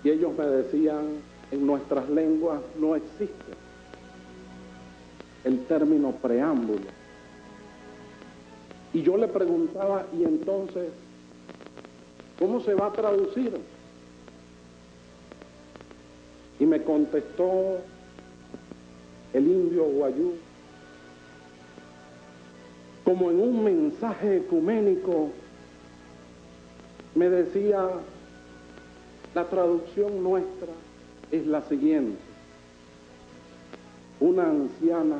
Y ellos me decían, en nuestras lenguas no existe el término preámbulo. Y yo le preguntaba, ¿y entonces cómo se va a traducir? Y me contestó el indio Guayú, como en un mensaje ecuménico, me decía, la traducción nuestra es la siguiente: una anciana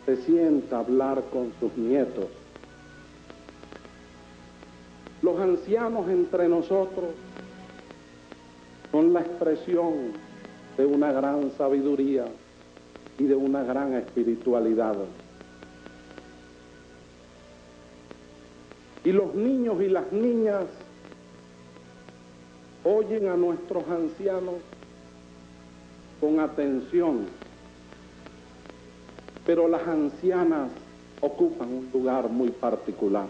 se sienta a hablar con sus nietos. Los ancianos entre nosotros son la expresión de una gran sabiduría y de una gran espiritualidad. Y los niños y las niñas oyen a nuestros ancianos con atención, pero las ancianas ocupan un lugar muy particular.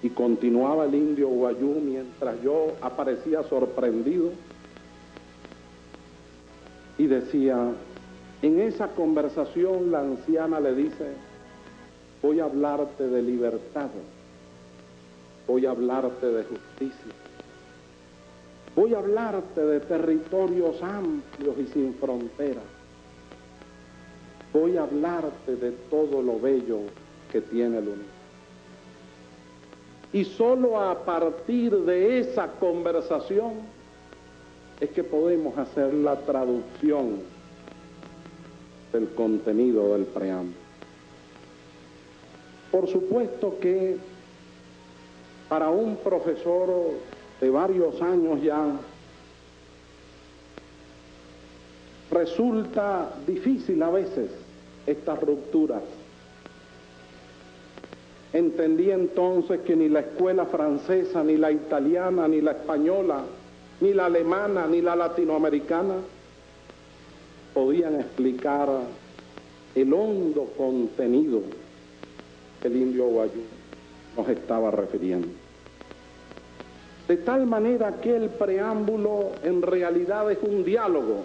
Y continuaba el indio Guayú mientras yo aparecía sorprendido y decía, en esa conversación la anciana le dice, voy a hablarte de libertad, voy a hablarte de justicia, voy a hablarte de territorios amplios y sin fronteras, voy a hablarte de todo lo bello que tiene el universo. Y solo a partir de esa conversación es que podemos hacer la traducción del contenido del preámbulo. Por supuesto que para un profesor de varios años ya resulta difícil a veces estas rupturas. Entendí entonces que ni la escuela francesa, ni la italiana, ni la española, ni la alemana, ni la latinoamericana podían explicar el hondo contenido que el indio Guayú nos estaba refiriendo. De tal manera que el preámbulo en realidad es un diálogo,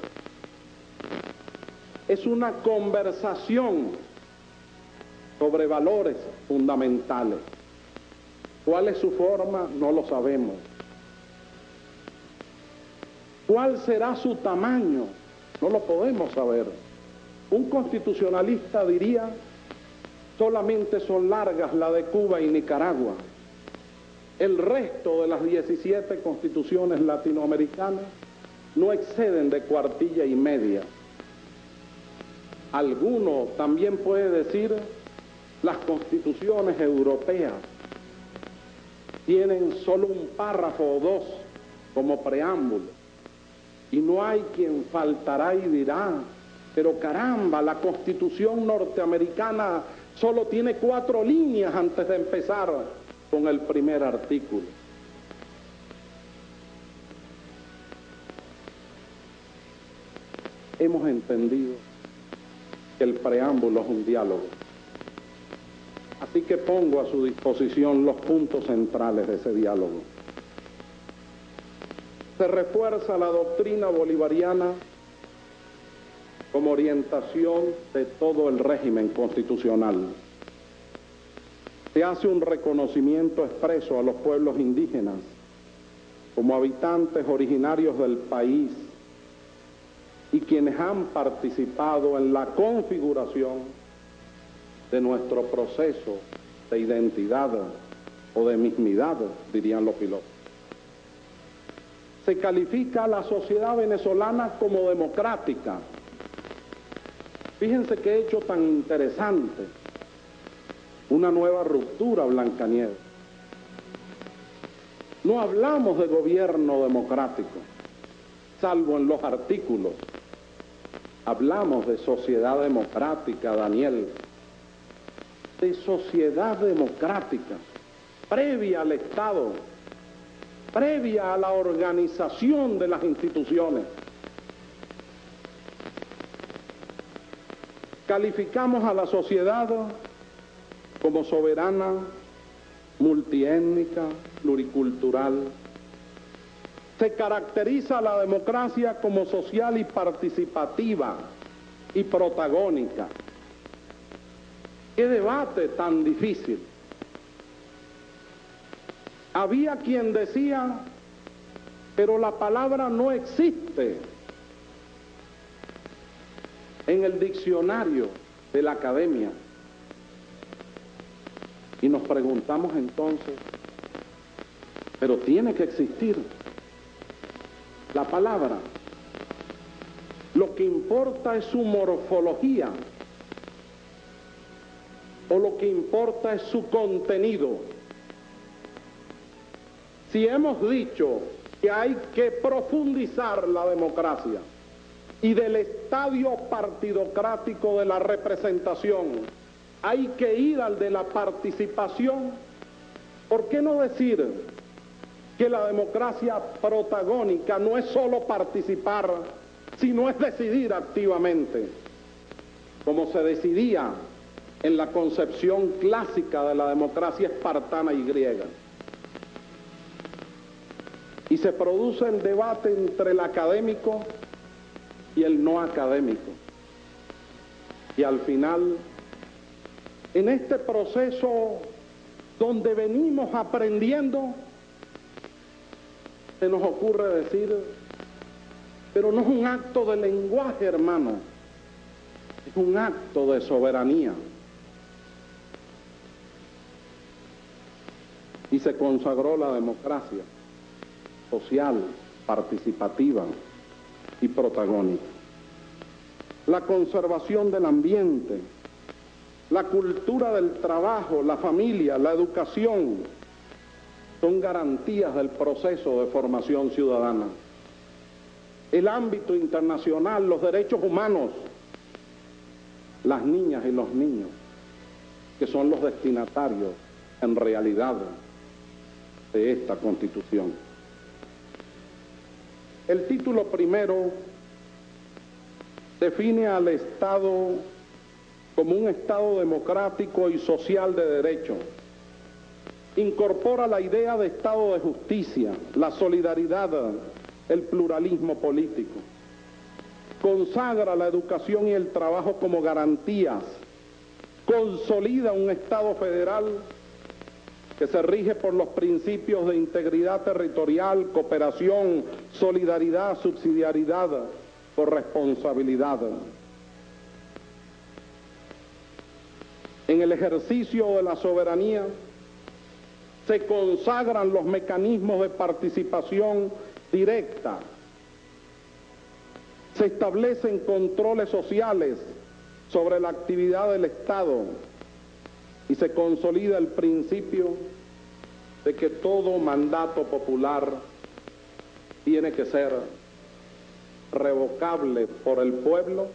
es una conversación sobre valores fundamentales. ¿Cuál es su forma? No lo sabemos. ¿Cuál será su tamaño? No lo podemos saber. Un constitucionalista diría, solamente son largas la de Cuba y Nicaragua. El resto de las 17 constituciones latinoamericanas no exceden de cuartilla y media. Alguno también puede decir, las constituciones europeas tienen solo un párrafo o dos como preámbulo, y no hay quien faltará y dirá, pero caramba, la Constitución norteamericana solo tiene 4 líneas antes de empezar con el primer artículo. Hemos entendido que el preámbulo es un diálogo. Así que pongo a su disposición los puntos centrales de ese diálogo. Se refuerza la doctrina bolivariana como orientación de todo el régimen constitucional. Se hace un reconocimiento expreso a los pueblos indígenas como habitantes originarios del país y quienes han participado en la configuración de nuestro proceso de identidad o de mismidad, dirían los filósofos. Se califica a la sociedad venezolana como democrática. Fíjense qué hecho tan interesante. Una nueva ruptura, Blancanieves. No hablamos de gobierno democrático, salvo en los artículos. Hablamos de sociedad democrática, Daniel. De sociedad democrática, previa al Estado, previa a la organización de las instituciones. Calificamos a la sociedad como soberana, multiétnica, pluricultural, se caracteriza la democracia como social y participativa y protagónica. ¡Qué debate tan difícil! Había quien decía, pero la palabra no existe en el diccionario de la academia. Y nos preguntamos entonces, pero tiene que existir la palabra. Lo que importa es su morfología, o lo que importa es su contenido. Si hemos dicho que hay que profundizar la democracia y del estadio partidocrático de la representación hay que ir al de la participación, ¿por qué no decir que la democracia protagónica no es solo participar, sino es decidir activamente, como se decidía en la concepción clásica de la democracia espartana y griega? Y se produce el debate entre el académico y el no académico. Y al final, en este proceso donde venimos aprendiendo, se nos ocurre decir, pero no es un acto de lenguaje, hermano, es un acto de soberanía. Y se consagró la democracia social, participativa y protagónica. La conservación del ambiente, la cultura del trabajo, la familia, la educación, son garantías del proceso de formación ciudadana. El ámbito internacional, los derechos humanos, las niñas y los niños, que son los destinatarios, en realidad, de esta Constitución. El título primero define al Estado como un Estado democrático y social de derecho. Incorpora la idea de Estado de justicia, la solidaridad, el pluralismo político. Consagra la educación y el trabajo como garantías. Consolida un Estado federal que se rige por los principios de integridad territorial, cooperación, solidaridad, subsidiariedad, corresponsabilidad. En el ejercicio de la soberanía se consagran los mecanismos de participación directa, se establecen controles sociales sobre la actividad del Estado y se consolida el principio de que todo mandato popular tiene que ser revocable por el pueblo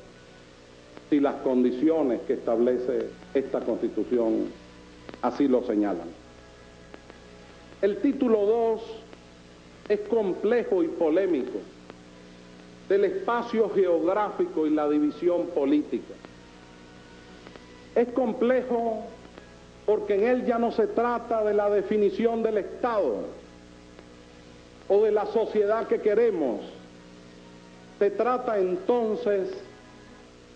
si las condiciones que establece esta Constitución así lo señalan. El título 2 es complejo y polémico, del espacio geográfico y la división política. Es complejo porque en él ya no se trata de la definición del Estado o de la sociedad que queremos. Se trata entonces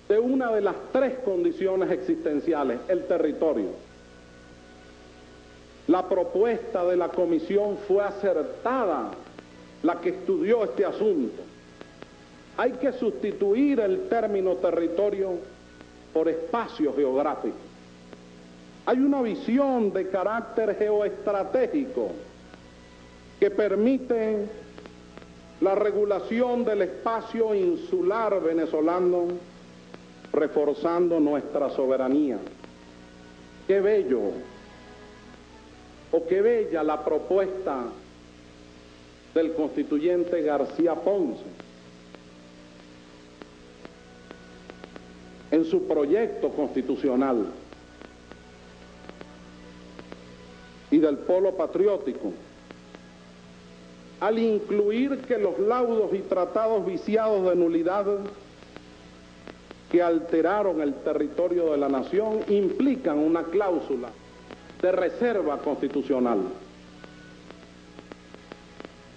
de una de las tres condiciones existenciales, el territorio. La propuesta de la comisión fue acertada, la que estudió este asunto. Hay que sustituir el término territorio por espacio geográfico. Hay una visión de carácter geoestratégico que permite la regulación del espacio insular venezolano, reforzando nuestra soberanía. Qué bello, o qué bella la propuesta del constituyente García Ponce en su proyecto constitucional y del polo patriótico, al incluir que los laudos y tratados viciados de nulidad que alteraron el territorio de la nación implican una cláusula de reserva constitucional.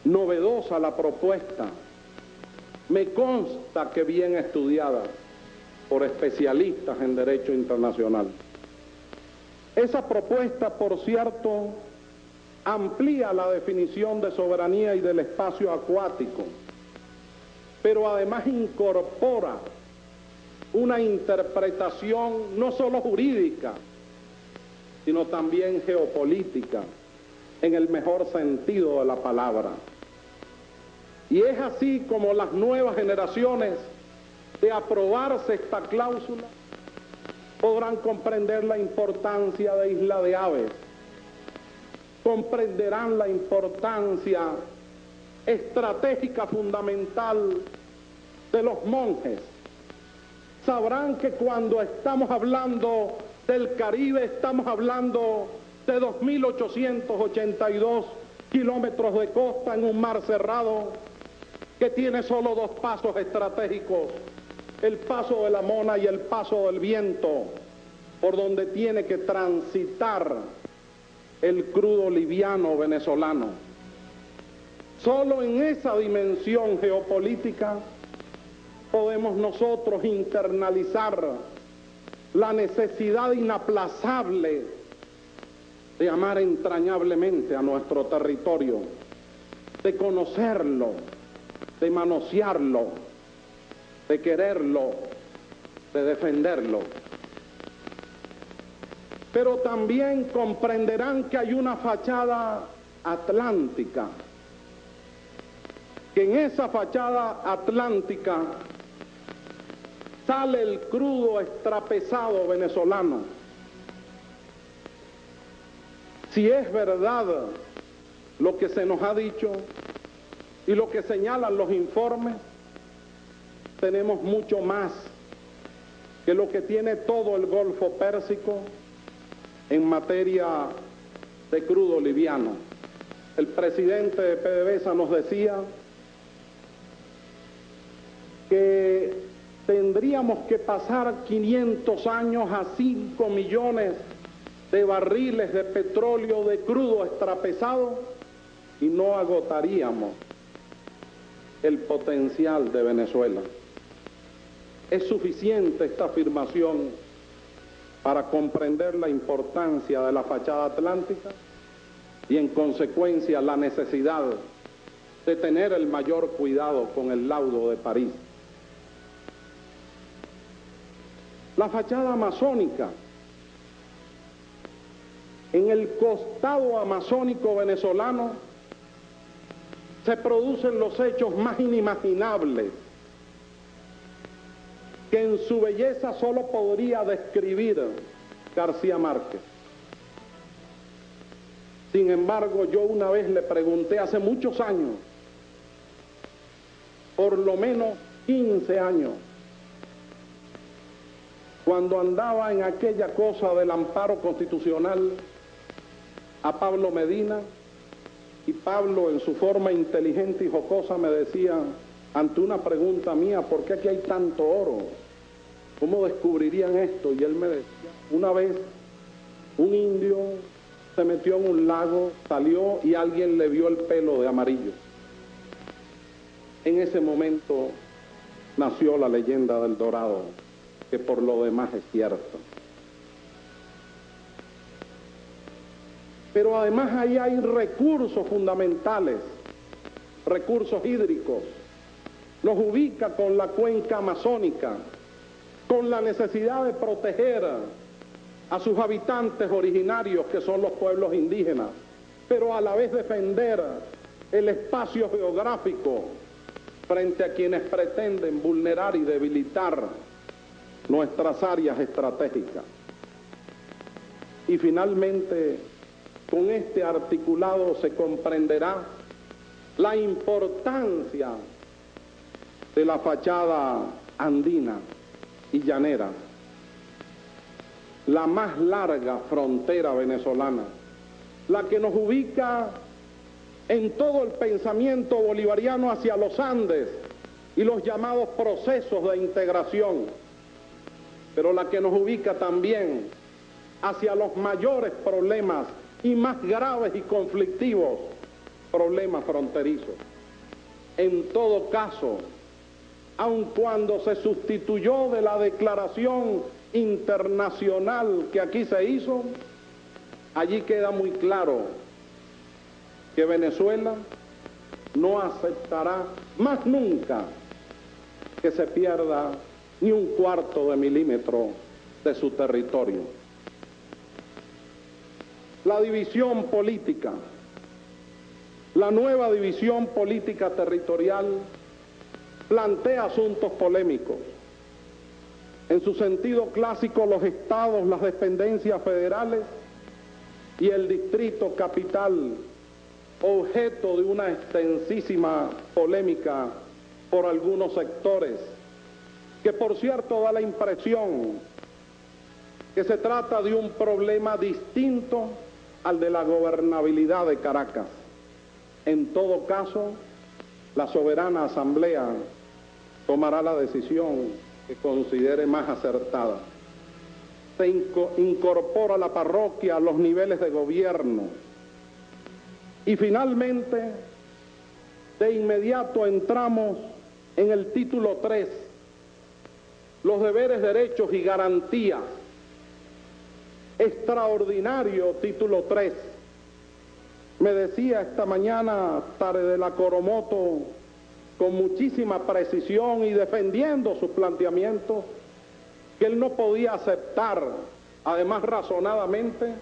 novedosa la propuesta, me consta que bien estudiada por especialistas en derecho internacional. Esa propuesta, por cierto, amplía la definición de soberanía y del espacio acuático, pero además incorpora una interpretación no solo jurídica, sino también geopolítica, en el mejor sentido de la palabra. Y es así como las nuevas generaciones, de aprobarse esta cláusula, podrán comprender la importancia de Isla de Aves, comprenderán la importancia estratégica fundamental de los monjes, sabrán que cuando estamos hablando del Caribe estamos hablando de 2.882 kilómetros de costa en un mar cerrado que tiene solo dos pasos estratégicos, el paso de la Mona y el paso del Viento, por donde tiene que transitar el crudo liviano venezolano. Solo en esa dimensión geopolítica podemos nosotros internalizar la necesidad inaplazable de amar entrañablemente a nuestro territorio, de conocerlo, de manosearlo, de quererlo, de defenderlo. Pero también comprenderán que hay una fachada atlántica, que en esa fachada atlántica sale el crudo extrapesado venezolano. Si es verdad lo que se nos ha dicho y lo que señalan los informes, tenemos mucho más que lo que tiene todo el Golfo Pérsico en materia de crudo liviano. El presidente de PDVSA nos decía que tendríamos que pasar 500 años a 5 millones de barriles de petróleo de crudo extrapesado y no agotaríamos el potencial de Venezuela. Es suficiente esta afirmación para comprender la importancia de la fachada atlántica y en consecuencia la necesidad de tener el mayor cuidado con el laudo de París. La fachada amazónica. En el costado amazónico venezolano se producen los hechos más inimaginables que en su belleza solo podría describir García Márquez. Sin embargo, yo una vez le pregunté hace muchos años, por lo menos 15 años, cuando andaba en aquella cosa del amparo constitucional, a Pablo Medina, y Pablo en su forma inteligente y jocosa me decía, ante una pregunta mía, ¿por qué aquí hay tanto oro? ¿Cómo descubrirían esto? Y él me decía, una vez un indio se metió en un lago, salió y alguien le vio el pelo de amarillo. En ese momento nació la leyenda del Dorado, que por lo demás es cierto. Pero además ahí hay recursos fundamentales, recursos hídricos. Nos ubica con la cuenca amazónica, con la necesidad de proteger a sus habitantes originarios, que son los pueblos indígenas, pero a la vez defender el espacio geográfico frente a quienes pretenden vulnerar y debilitar nuestras áreas estratégicas. Y finalmente, con este articulado se comprenderá la importancia de la fachada andina y llanera, la más larga frontera venezolana, la que nos ubica en todo el pensamiento bolivariano hacia los Andes y los llamados procesos de integración, pero la que nos ubica también hacia los mayores problemas y más graves y conflictivos problema fronterizo. En todo caso, aun cuando se sustituyó de la declaración internacional que aquí se hizo, allí queda muy claro que Venezuela no aceptará más nunca que se pierda ni un cuarto de milímetro de su territorio. La división política, la nueva división política territorial plantea asuntos polémicos. En su sentido clásico, los estados, las dependencias federales y el distrito capital, objeto de una extensísima polémica por algunos sectores, que por cierto da la impresión que se trata de un problema distinto al de la gobernabilidad de Caracas. En todo caso, la soberana asamblea tomará la decisión que considere más acertada. Se incorpora la parroquia a los niveles de gobierno. Y finalmente, de inmediato entramos en el título 3, los deberes, derechos y garantías. Extraordinario título 3. Me decía esta mañana Taredela Coromoto con muchísima precisión y defendiendo sus planteamientos que él no podía aceptar, además razonadamente,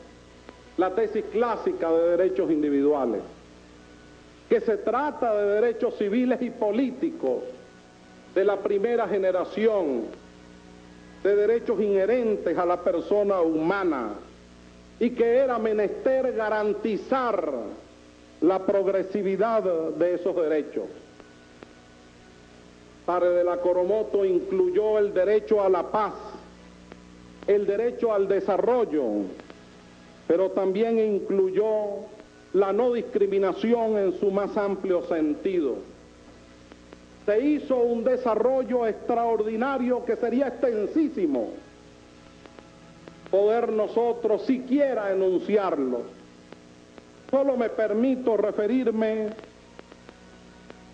la tesis clásica de derechos individuales, que se trata de derechos civiles y políticos de la primera generación, de derechos inherentes a la persona humana, y que era menester garantizar la progresividad de esos derechos. Taredela Coromoto incluyó el derecho a la paz, el derecho al desarrollo, pero también incluyó la no discriminación en su más amplio sentido. Se hizo un desarrollo extraordinario que sería extensísimo poder nosotros siquiera enunciarlo. Solo me permito referirme,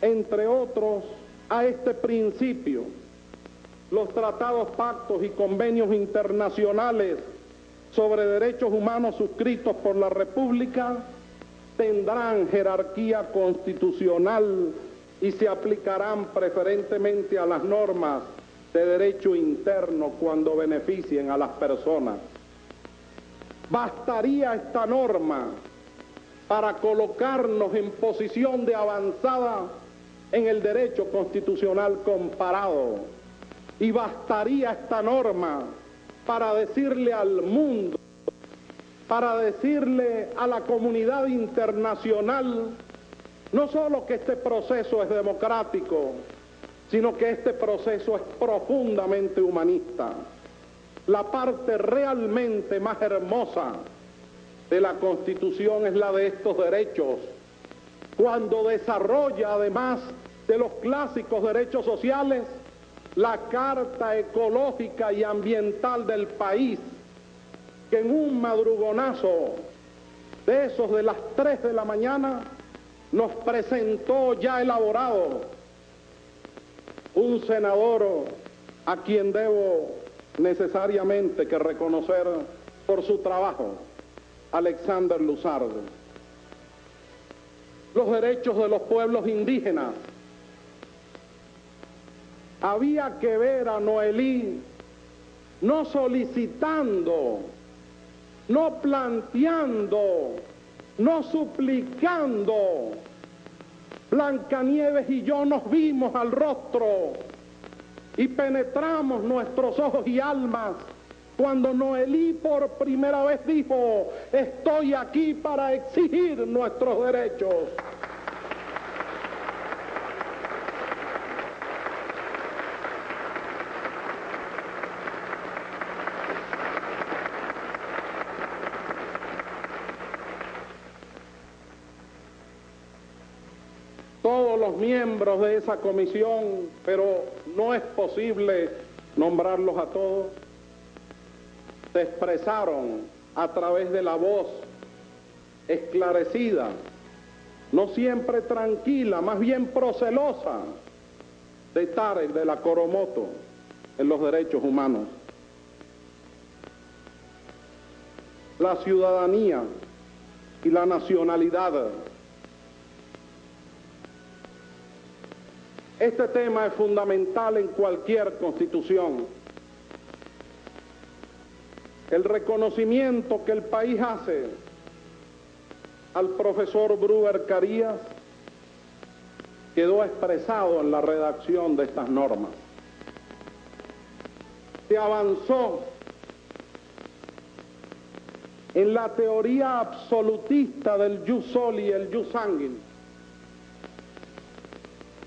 entre otros, a este principio. Los tratados, pactos y convenios internacionales sobre derechos humanos suscritos por la República tendrán jerarquía constitucional y se aplicarán preferentemente a las normas de derecho interno cuando beneficien a las personas. Bastaría esta norma para colocarnos en posición de avanzada en el derecho constitucional comparado, y bastaría esta norma para decirle al mundo, para decirle a la comunidad internacional, no solo que este proceso es democrático, sino que este proceso es profundamente humanista. La parte realmente más hermosa de la Constitución es la de estos derechos, cuando desarrolla, además de los clásicos derechos sociales, la Carta Ecológica y Ambiental del país, que en un madrugonazo de esos de las 3 de la mañana nos presentó ya elaborado un senador a quien debo necesariamente que reconocer por su trabajo, Alexander Luzardo. Los derechos de los pueblos indígenas. Había que ver a Noelí no solicitando, no planteando, no suplicando. Blancanieves y yo nos vimos al rostro y penetramos nuestros ojos y almas cuando Noelí por primera vez dijo: estoy aquí para exigir nuestros derechos. Todos los miembros de esa comisión, pero no es posible nombrarlos a todos, se expresaron a través de la voz esclarecida no siempre tranquila, más bien procelosa de Tarek de la Coromoto en los derechos humanos. La ciudadanía y la nacionalidad. Este tema es fundamental en cualquier constitución. El reconocimiento que el país hace al profesor Bruder Carías quedó expresado en la redacción de estas normas. Se avanzó en la teoría absolutista del jus soli y el jus sanguinis.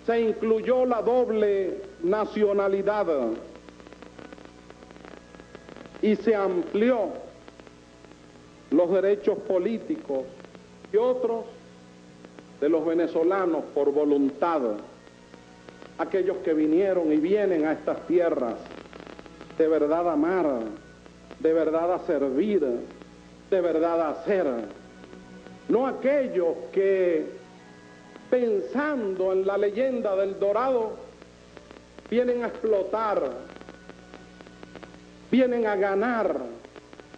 Se incluyó la doble nacionalidad y se amplió los derechos políticos y otros de los venezolanos por voluntad, aquellos que vinieron y vienen a estas tierras de verdad a amar, de verdad a servir, de verdad a hacer, no aquellos que pensando en la leyenda del Dorado vienen a explotar, vienen a ganar,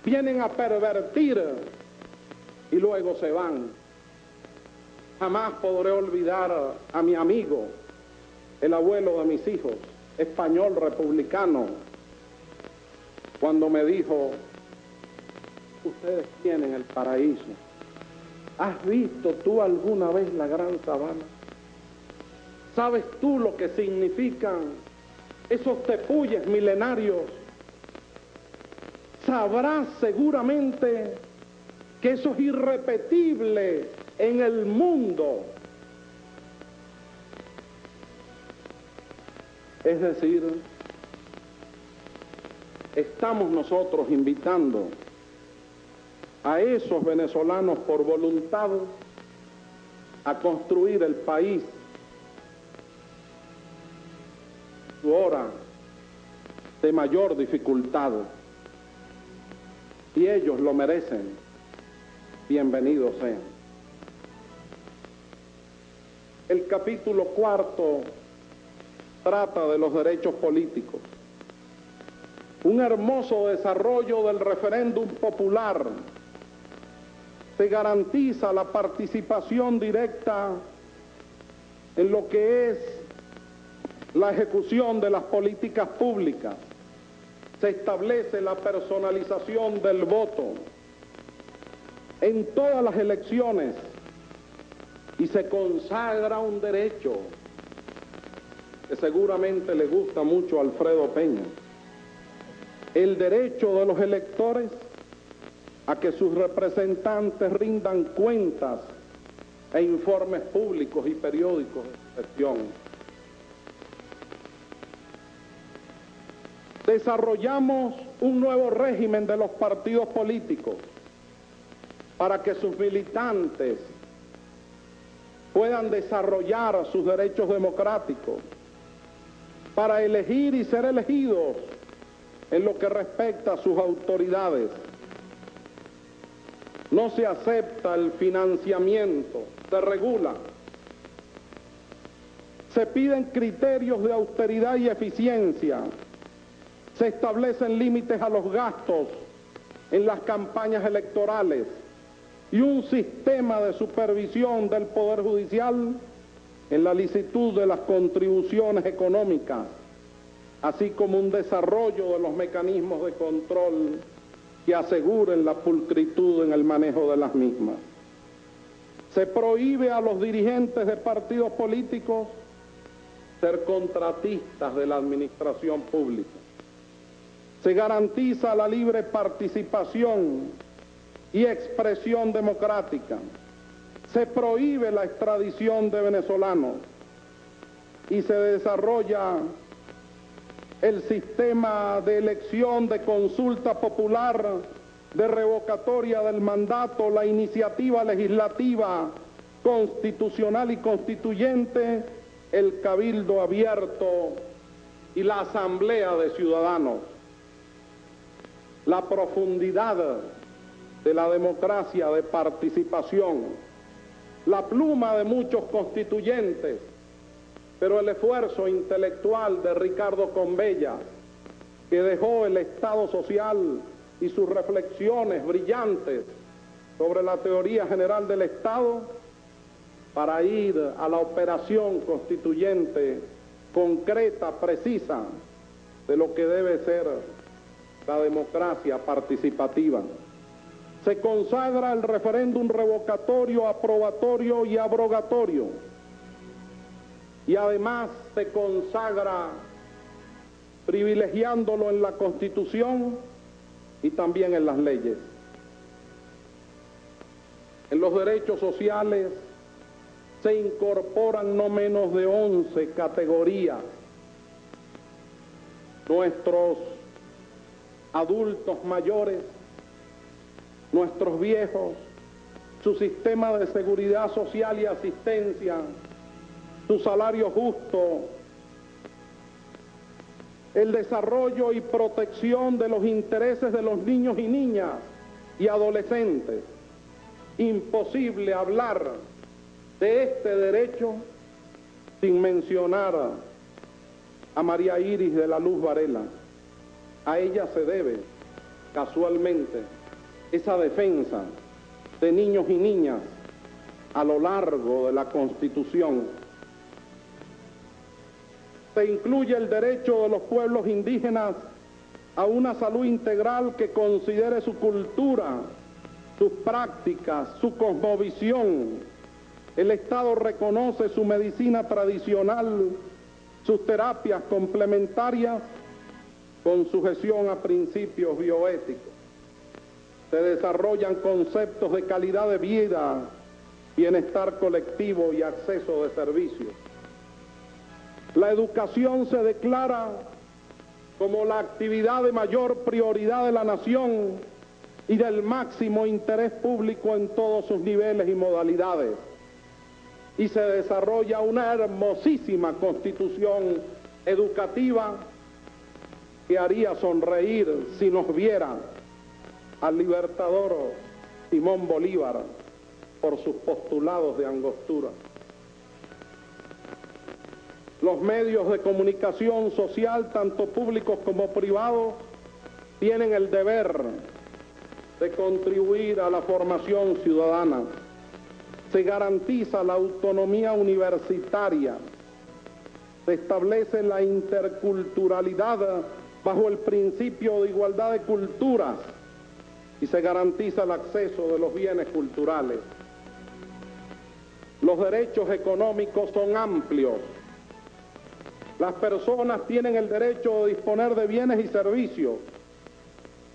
vienen a pervertir y luego se van. Jamás podré olvidar a mi amigo, el abuelo de mis hijos, español republicano, cuando me dijo: ustedes tienen el paraíso. ¿Has visto tú alguna vez la Gran Sabana? ¿Sabes tú lo que significan esos tepuyes milenarios? Sabrás seguramente que eso es irrepetible en el mundo. Es decir, estamos nosotros invitando a esos venezolanos por voluntad a construir el país, su hora de mayor dificultad, y ellos lo merecen. Bienvenidos sean. El capítulo 4 trata de los derechos políticos. Un hermoso desarrollo del referéndum popular. Se garantiza la participación directa en lo que es la ejecución de las políticas públicas. Se establece la personalización del voto en todas las elecciones y se consagra un derecho que seguramente le gusta mucho a Alfredo Peña: el derecho de los electores a que sus representantes rindan cuentas e informes públicos y periódicos de gestión. Desarrollamos un nuevo régimen de los partidos políticos para que sus militantes puedan desarrollar sus derechos democráticos, para elegir y ser elegidos en lo que respecta a sus autoridades. No se acepta el financiamiento, se regula. Se piden criterios de austeridad y eficiencia. Se establecen límites a los gastos en las campañas electorales y un sistema de supervisión del Poder Judicial en la licitud de las contribuciones económicas, así como un desarrollo de los mecanismos de control que aseguren la pulcritud en el manejo de las mismas. Se prohíbe a los dirigentes de partidos políticos ser contratistas de la administración pública. Se garantiza la libre participación y expresión democrática. Se prohíbe la extradición de venezolanos y se desarrolla el sistema de elección, de consulta popular, de revocatoria del mandato, la iniciativa legislativa constitucional y constituyente, el cabildo abierto y la asamblea de ciudadanos. La profundidad de la democracia de participación la pluma de muchos constituyentes, pero el esfuerzo intelectual de Ricardo Combella, que dejó el Estado social y sus reflexiones brillantes sobre la teoría general del Estado, para ir a la operación constituyente concreta, precisa, de lo que debe ser la democracia participativa. Se consagra el referéndum revocatorio, aprobatorio y abrogatorio. Y además se consagra privilegiándolo en la Constitución y también en las leyes. En los derechos sociales se incorporan no menos de 11 categorías. Nuestros adultos mayores, nuestros viejos, su sistema de seguridad social y asistencia, su salario justo, el desarrollo y protección de los intereses de los niños y niñas y adolescentes. Imposible hablar de este derecho sin mencionar a María Iris de la Luz Varela. A ella se debe, casualmente, esa defensa de niños y niñas a lo largo de la Constitución. Se incluye el derecho de los pueblos indígenas a una salud integral que considere su cultura, sus prácticas, su cosmovisión. El Estado reconoce su medicina tradicional, sus terapias complementarias con sujeción a principios bioéticos. Se desarrollan conceptos de calidad de vida, bienestar colectivo y acceso de servicios. La educación se declara como la actividad de mayor prioridad de la nación y del máximo interés público en todos sus niveles y modalidades. Y se desarrolla una hermosísima constitución educativa que haría sonreír si nos viera al libertador Simón Bolívar por sus postulados de angostura. Los medios de comunicación social, tanto públicos como privados, tienen el deber de contribuir a la formación ciudadana. Se garantiza la autonomía universitaria, se establece la interculturalidad bajo el principio de igualdad de culturas y se garantiza el acceso de los bienes culturales. Los derechos económicos son amplios. Las personas tienen el derecho de disponer de bienes y servicios.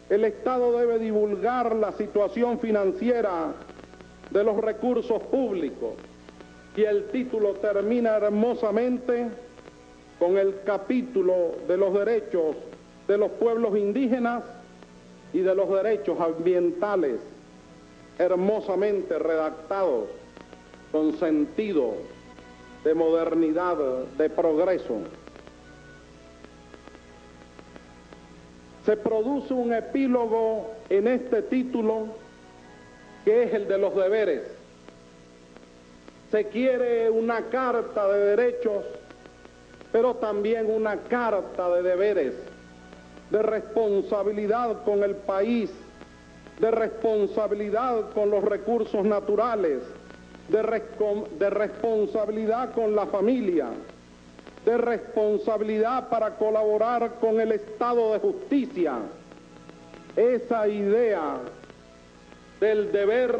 El Estado debe divulgar la situación financiera de los recursos públicos. Y el título termina hermosamente con el capítulo de los derechos de los pueblos indígenas y de los derechos ambientales, hermosamente redactados, con sentido de modernidad, de progreso. Se produce un epílogo en este título que es el de los deberes. Se quiere una carta de derechos, pero también una carta de deberes, de responsabilidad con el país, de responsabilidad con los recursos naturales, de responsabilidad con la familia, de responsabilidad para colaborar con el Estado de justicia. Esa idea del deber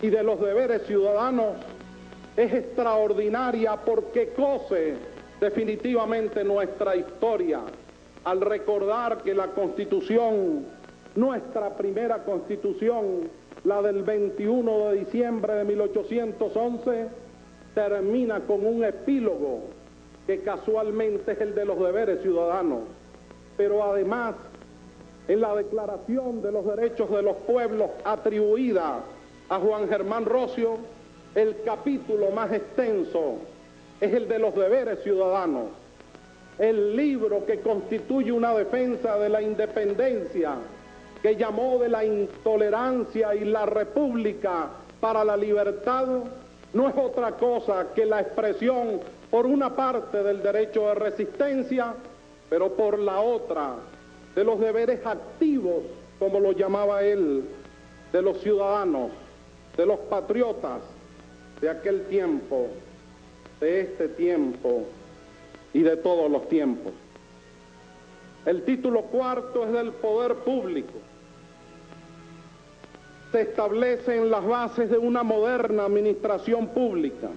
y de los deberes ciudadanos es extraordinaria porque cose definitivamente nuestra historia al recordar que la Constitución, nuestra primera Constitución, la del 21 de diciembre de 1811, termina con un epílogo que casualmente es el de los deberes ciudadanos, pero además en la Declaración de los Derechos de los Pueblos atribuida a Juan Germán Rossio, el capítulo más extenso es el de los deberes ciudadanos, el libro que constituye una defensa de la independencia, que llamó de la intolerancia y la república para la libertad, no es otra cosa que la expresión, por una parte, del derecho de resistencia, pero por la otra, de los deberes activos, como lo llamaba él, de los ciudadanos, de los patriotas de aquel tiempo, de este tiempo y de todos los tiempos. El título cuarto es del poder público. Se establecen las bases de una moderna administración pública,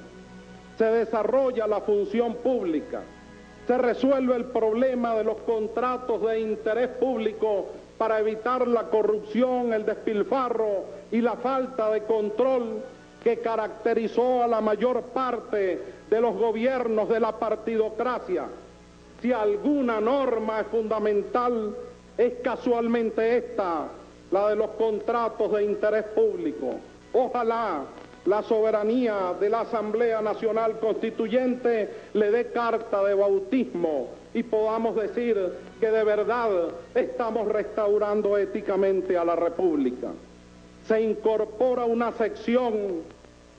se desarrolla la función pública, se resuelve el problema de los contratos de interés público para evitar la corrupción, el despilfarro y la falta de control que caracterizó a la mayor parte de los gobiernos de la partidocracia. Si alguna norma es fundamental, es casualmente esta, la de los contratos de interés público. Ojalá la soberanía de la Asamblea Nacional Constituyente le dé carta de bautismo y podamos decir que de verdad estamos restaurando éticamente a la República. Se incorpora una sección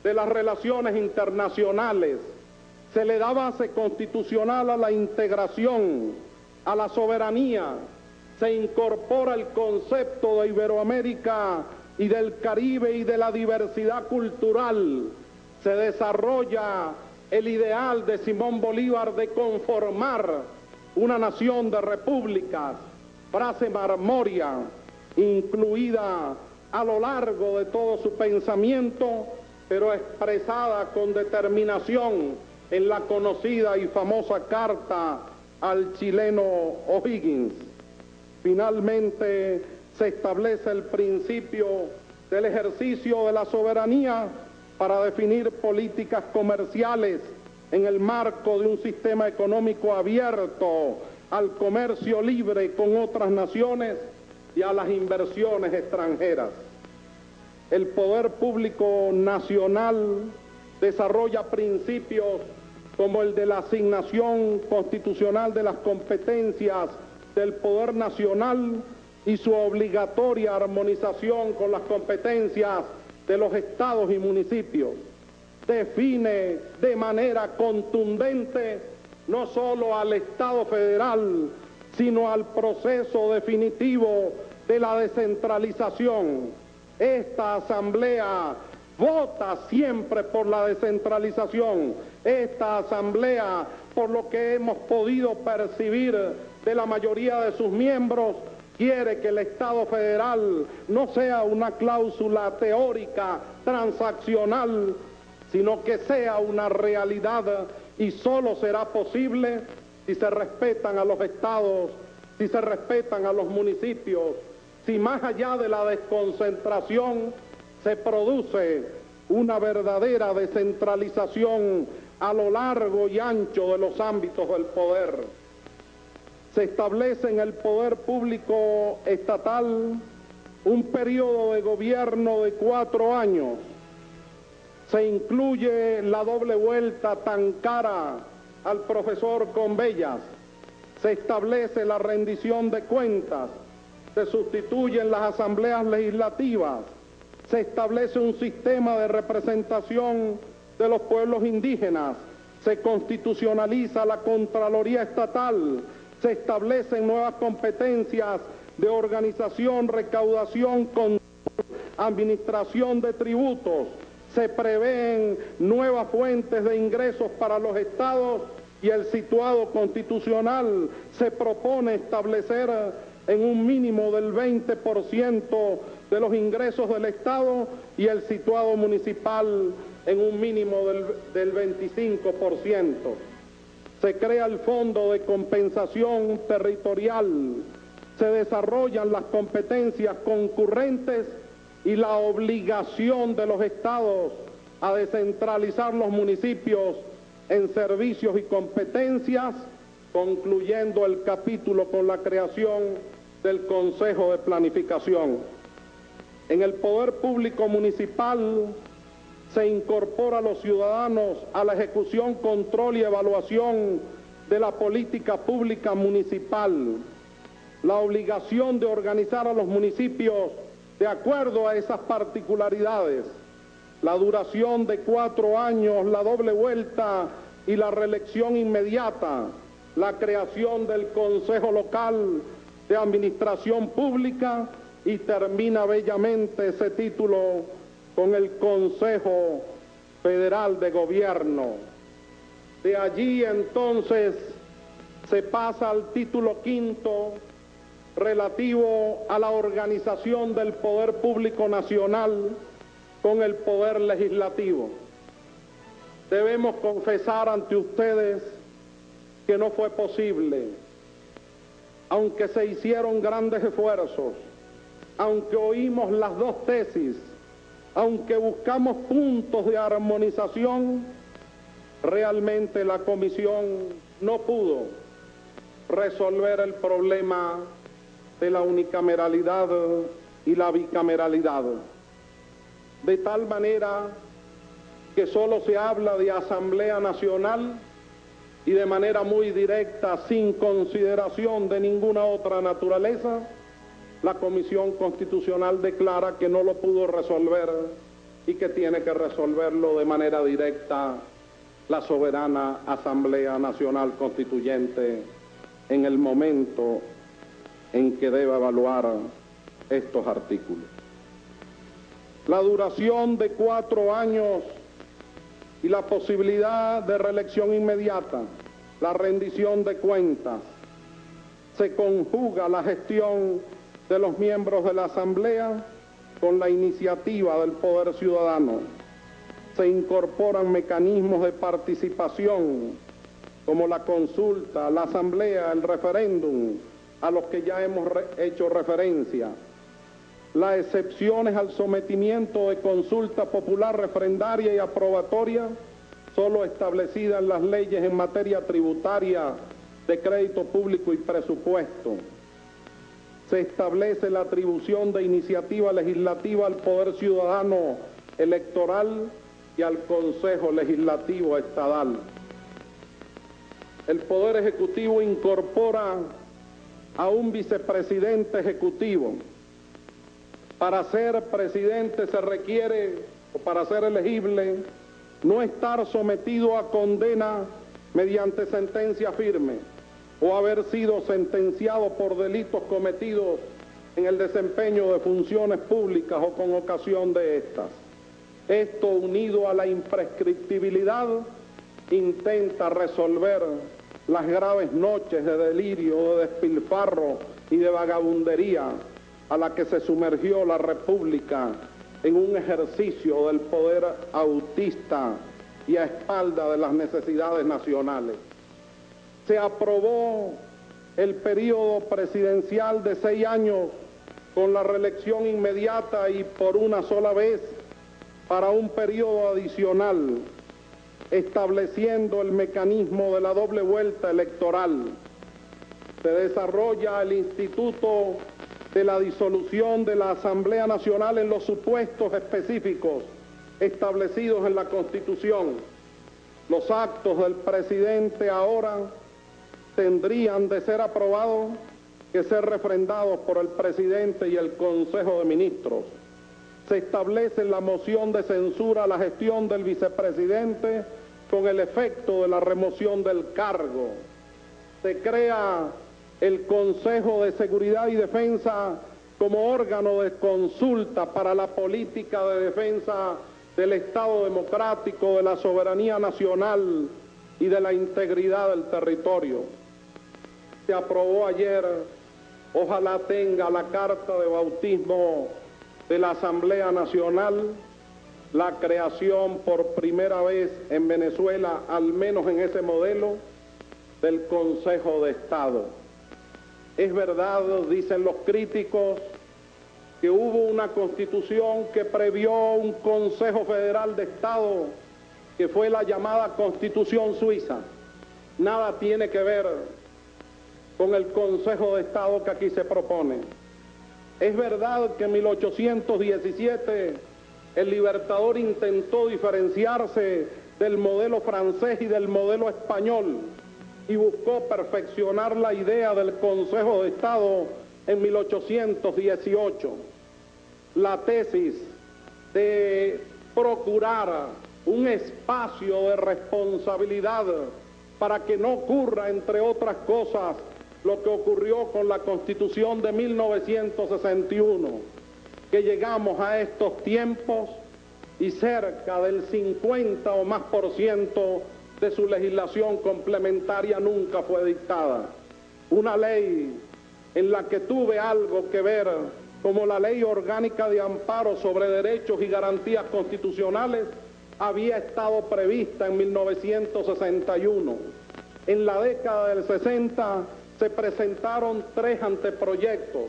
de las relaciones internacionales, se le da base constitucional a la integración, a la soberanía, se incorpora el concepto de Iberoamérica y del Caribe y de la diversidad cultural, se desarrolla el ideal de Simón Bolívar de conformar una nación de repúblicas, frase marmoria, incluida a lo largo de todo su pensamiento, pero expresada con determinación en la conocida y famosa carta al chileno O'Higgins. Finalmente, se establece el principio del ejercicio de la soberanía para definir políticas comerciales en el marco de un sistema económico abierto al comercio libre con otras naciones y a las inversiones extranjeras. El poder público nacional desarrolla principios como el de la asignación constitucional de las competencias del poder nacional y su obligatoria armonización con las competencias de los estados y municipios. Define de manera contundente no solo al Estado federal, sino al proceso definitivo de la descentralización. Esta Asamblea vota siempre por la descentralización. Esta Asamblea, por lo que hemos podido percibir de la mayoría de sus miembros, quiere que el Estado federal no sea una cláusula teórica, transaccional, sino que sea una realidad, y solo será posible si se respetan a los estados, si se respetan a los municipios, si más allá de la desconcentración se produce una verdadera descentralización a lo largo y ancho de los ámbitos del poder. Se establece en el poder público estatal un periodo de gobierno de 4 años. Se incluye la doble vuelta tan cara al profesor Convellas. Se establece la rendición de cuentas. Se sustituyen las asambleas legislativas. Se establece un sistema de representación de los pueblos indígenas. Se constitucionaliza la Contraloría Estatal. Se establecen nuevas competencias de organización, recaudación, control, administración de tributos. Se prevén nuevas fuentes de ingresos para los estados y el situado constitucional se propone establecer en un mínimo del 20% de los ingresos del Estado y el situado municipal en un mínimo del 25%. Se crea el Fondo de Compensación Territorial, se desarrollan las competencias concurrentes y la obligación de los estados a descentralizar los municipios en servicios y competencias, concluyendo el capítulo con la creación del Consejo de Planificación. En el poder público municipal se incorpora a los ciudadanos a la ejecución, control y evaluación de la política pública municipal, la obligación de organizar a los municipios de acuerdo a esas particularidades, la duración de 4 años, la doble vuelta y la reelección inmediata, la creación del Consejo Local de Administración Pública y termina bellamente ese título con el Consejo Federal de Gobierno. De allí entonces se pasa al título quinto relativo a la organización del poder público nacional con el poder legislativo. Debemos confesar ante ustedes que no fue posible, aunque se hicieron grandes esfuerzos, aunque oímos las dos tesis, aunque buscamos puntos de armonización, realmente la comisión no pudo resolver el problema de la unicameralidad y la bicameralidad. De tal manera que solo se habla de Asamblea Nacional y de manera muy directa, sin consideración de ninguna otra naturaleza, la Comisión Constitucional declara que no lo pudo resolver y que tiene que resolverlo de manera directa la soberana Asamblea Nacional Constituyente en el momento en que deba evaluar estos artículos. La duración de 4 años y la posibilidad de reelección inmediata, la rendición de cuentas, se conjuga la gestión de los miembros de la Asamblea con la iniciativa del poder ciudadano. Se incorporan mecanismos de participación como la consulta, la asamblea, el referéndum, a los que ya hemos hecho referencia. Las excepciones al sometimiento de consulta popular referendaria y aprobatoria, solo establecidas en las leyes en materia tributaria, de crédito público y presupuesto. Se establece la atribución de iniciativa legislativa al Poder Ciudadano Electoral y al Consejo Legislativo Estadal. El Poder Ejecutivo incorpora a un vicepresidente ejecutivo. Para ser presidente se requiere, o para ser elegible, no estar sometido a condena mediante sentencia firme o haber sido sentenciado por delitos cometidos en el desempeño de funciones públicas o con ocasión de estas. Esto, unido a la imprescriptibilidad, intenta resolver las graves noches de delirio, de despilfarro y de vagabundería a la que se sumergió la República en un ejercicio del poder autista y a espalda de las necesidades nacionales. Se aprobó el periodo presidencial de 6 años con la reelección inmediata y por una sola vez para un periodo adicional, estableciendo el mecanismo de la doble vuelta electoral. Se desarrolla el instituto de la disolución de la Asamblea Nacional en los supuestos específicos establecidos en la Constitución. Los actos del presidente ahora tendrían de ser aprobados que ser refrendados por el presidente y el Consejo de Ministros. Se establece la moción de censura a la gestión del vicepresidente con el efecto de la remoción del cargo. Se crea el Consejo de Seguridad y Defensa como órgano de consulta para la política de defensa del Estado democrático, de la soberanía nacional y de la integridad del territorio. Se aprobó ayer, ojalá tenga la carta de bautismo de la Asamblea Nacional, la creación por primera vez en Venezuela, al menos en ese modelo, del Consejo de Estado. Es verdad, dicen los críticos, que hubo una Constitución que previó un Consejo Federal de Estado, que fue la llamada Constitución Suiza. Nada tiene que ver con el Consejo de Estado que aquí se propone. Es verdad que en 1817 el Libertador intentó diferenciarse del modelo francés y del modelo español y buscó perfeccionar la idea del Consejo de Estado en 1818. La tesis de procurar un espacio de responsabilidad para que no ocurra, entre otras cosas, lo que ocurrió con la Constitución de 1961, que llegamos a estos tiempos y cerca del 50 o más % de su legislación complementaria nunca fue dictada. Una ley en la que tuve algo que ver, como la Ley Orgánica de Amparo sobre Derechos y Garantías Constitucionales, había estado prevista en 1961. En la década del 60 se presentaron 3 anteproyectos,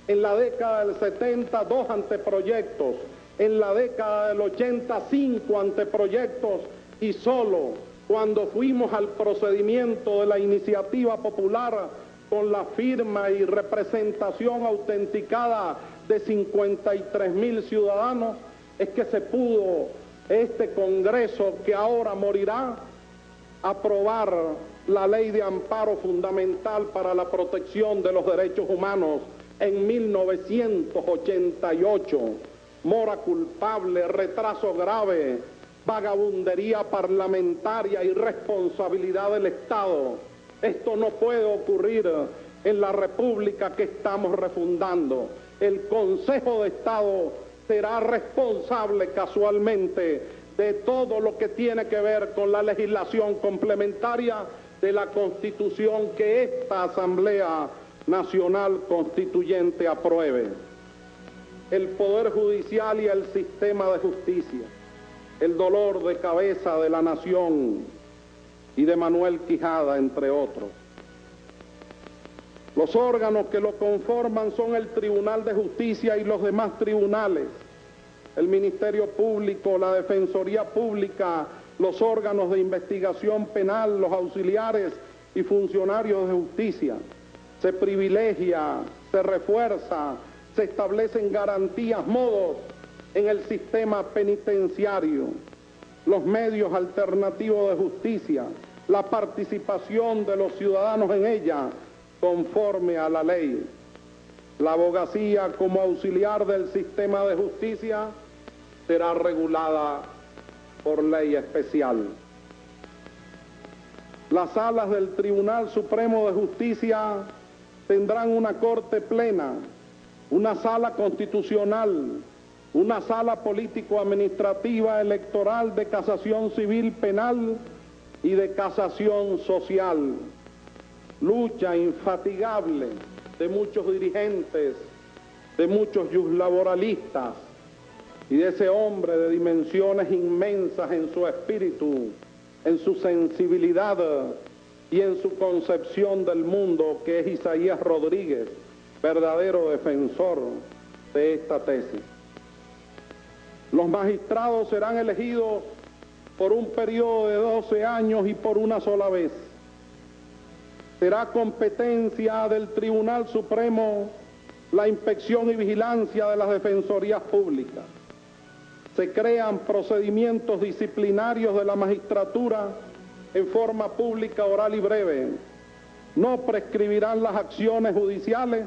en la década del 70 2 anteproyectos, en la década del 80 5 anteproyectos, y solo cuando fuimos al procedimiento de la iniciativa popular con la firma y representación autenticada de 53.000 ciudadanos, es que se pudo este Congreso, que ahora morirá, aprobar la Ley de Amparo Fundamental para la Protección de los Derechos Humanos en 1988. Mora culpable, retraso grave, vagabundería parlamentaria, irresponsabilidad del Estado. Esto no puede ocurrir en la República que estamos refundando. El Consejo de Estado será responsable casualmente de todo lo que tiene que ver con la legislación complementaria de la Constitución que esta Asamblea Nacional Constituyente apruebe. El Poder Judicial y el sistema de justicia, el dolor de cabeza de la nación y de Manuel Quijada, entre otros. Los órganos que lo conforman son el Tribunal de Justicia y los demás tribunales, el Ministerio Público, la Defensoría Pública, los órganos de investigación penal, los auxiliares y funcionarios de justicia. Se privilegia, se refuerza, se establecen garantías, modos en el sistema penitenciario, los medios alternativos de justicia, la participación de los ciudadanos en ella conforme a la ley. La abogacía como auxiliar del sistema de justicia será regulada por ley especial. Las salas del Tribunal Supremo de Justicia tendrán una corte plena, una sala constitucional, una sala político-administrativa electoral, de casación civil penal y de casación social. Lucha infatigable de muchos dirigentes, de muchos laboralistas y de ese hombre de dimensiones inmensas en su espíritu, en su sensibilidad y en su concepción del mundo, que es Isaías Rodríguez, verdadero defensor de esta tesis. Los magistrados serán elegidos por un periodo de 12 años y por una sola vez. Será competencia del Tribunal Supremo la inspección y vigilancia de las defensorías públicas. Se crean procedimientos disciplinarios de la magistratura en forma pública, oral y breve. No prescribirán las acciones judiciales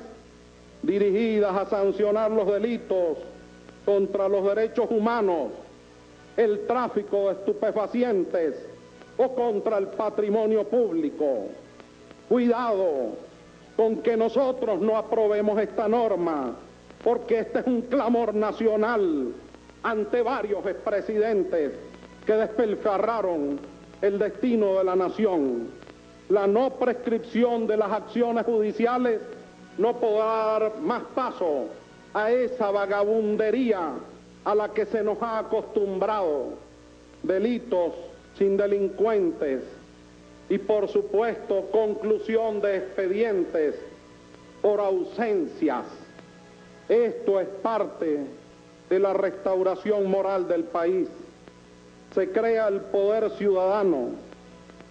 dirigidas a sancionar los delitos contra los derechos humanos, el tráfico de estupefacientes o contra el patrimonio público. Cuidado con que nosotros no aprobemos esta norma, porque este es un clamor nacional ante varios expresidentes que despilfarraron el destino de la nación. La no prescripción de las acciones judiciales no podrá dar más paso a esa vagabundería a la que se nos ha acostumbrado. Delitos sin delincuentes y, por supuesto, conclusión de expedientes por ausencias. Esto es parte de la restauración moral del país. Se crea el poder ciudadano,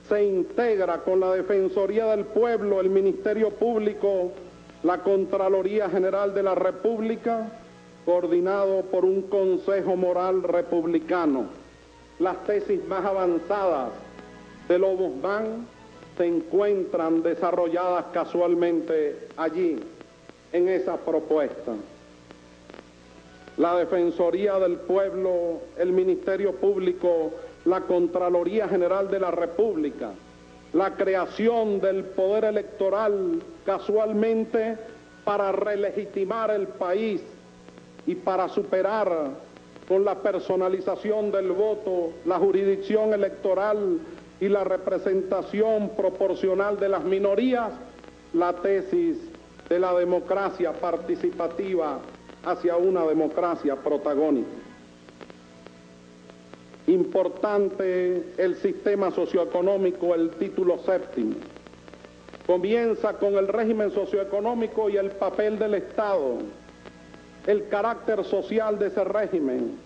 se integra con la Defensoría del Pueblo, el Ministerio Público, la Contraloría General de la República, coordinado por un Consejo Moral republicano. Las tesis más avanzadas del Ombudsman se encuentran desarrolladas casualmente allí, en esa propuesta. la Defensoría del Pueblo, el Ministerio Público, la Contraloría General de la República, la creación del poder electoral casualmente para relegitimar el país y para superar con la personalización del voto, la jurisdicción electoral y la representación proporcional de las minorías, la tesis de la democracia participativa hacia una democracia protagónica. Importante el sistema socioeconómico, el título séptimo. Comienza con el régimen socioeconómico y el papel del Estado, el carácter social de ese régimen,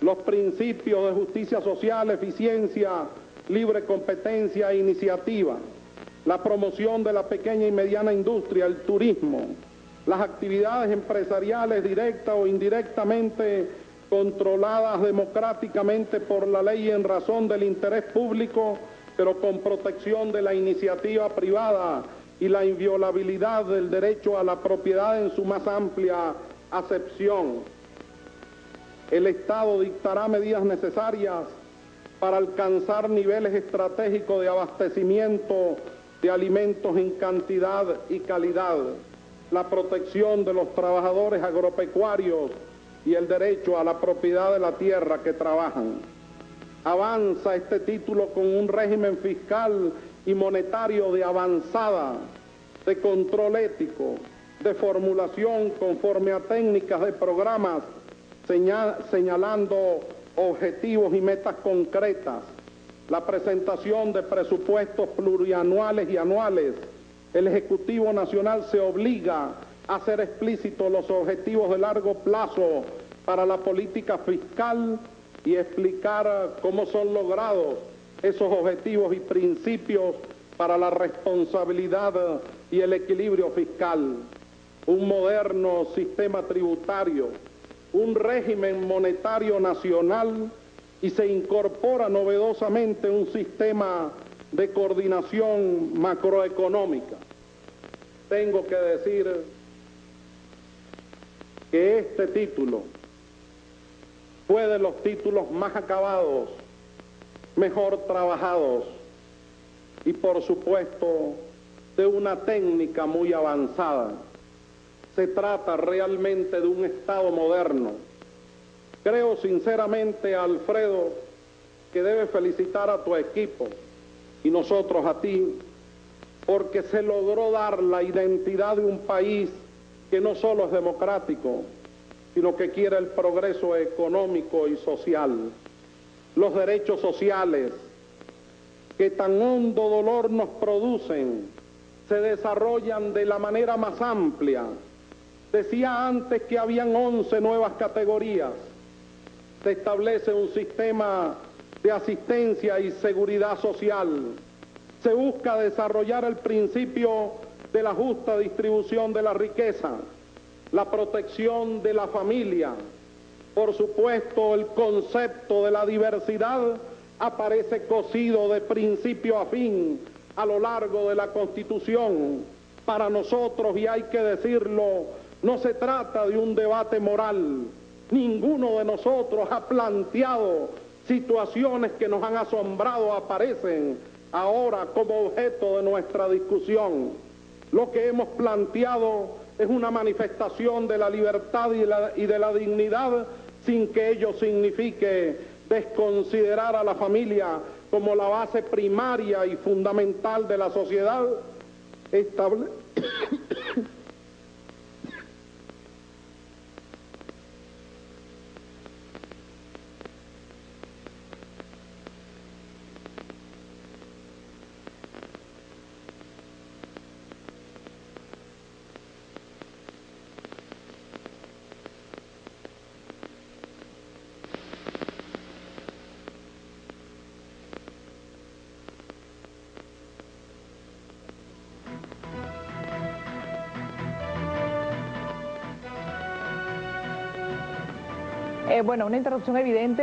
los principios de justicia social, eficiencia, libre competencia e iniciativa, la promoción de la pequeña y mediana industria, el turismo, las actividades empresariales directas o indirectamente controladas democráticamente por la ley en razón del interés público, pero con protección de la iniciativa privada y la inviolabilidad del derecho a la propiedad en su más amplia acepción. El Estado dictará medidas necesarias para alcanzar niveles estratégicos de abastecimiento de alimentos en cantidad y calidad, la protección de los trabajadores agropecuarios y el derecho a la propiedad de la tierra que trabajan. Avanza este título con un régimen fiscal y monetario de avanzada, de control ético, de formulación conforme a técnicas de programas, señalando objetivos y metas concretas, la presentación de presupuestos plurianuales y anuales. El Ejecutivo Nacional se obliga a hacer explícitos los objetivos de largo plazo para la política fiscal y explicar cómo son logrados esos objetivos y principios para la responsabilidad y el equilibrio fiscal. Un moderno sistema tributario, un régimen monetario nacional y se incorpora novedosamente un sistema de coordinación macroeconómica. Tengo que decir que este título fue de los títulos más acabados, mejor trabajados y por supuesto de una técnica muy avanzada. Se trata realmente de un Estado moderno. Creo sinceramente, Alfredo, que debes felicitar a tu equipo y nosotros a ti, porque se logró dar la identidad de un país que no solo es democrático, sino que quiere el progreso económico y social, los derechos sociales que tan hondo dolor nos producen, se desarrollan de la manera más amplia. Decía antes que habían 11 nuevas categorías. Se establece un sistema de asistencia y seguridad social. Se busca desarrollar el principio de la justa distribución de la riqueza, la protección de la familia. Por supuesto, el concepto de la diversidad aparece cosido de principio a fin a lo largo de la Constitución. Para nosotros, y hay que decirlo, no se trata de un debate moral. Ninguno de nosotros ha planteado situaciones que nos han asombrado, aparecen ahora como objeto de nuestra discusión. Lo que hemos planteado es una manifestación de la libertad y de la dignidad sin que ello signifique desconsiderar a la familia como la base primaria y fundamental de la sociedad. Bueno, una interrupción evidente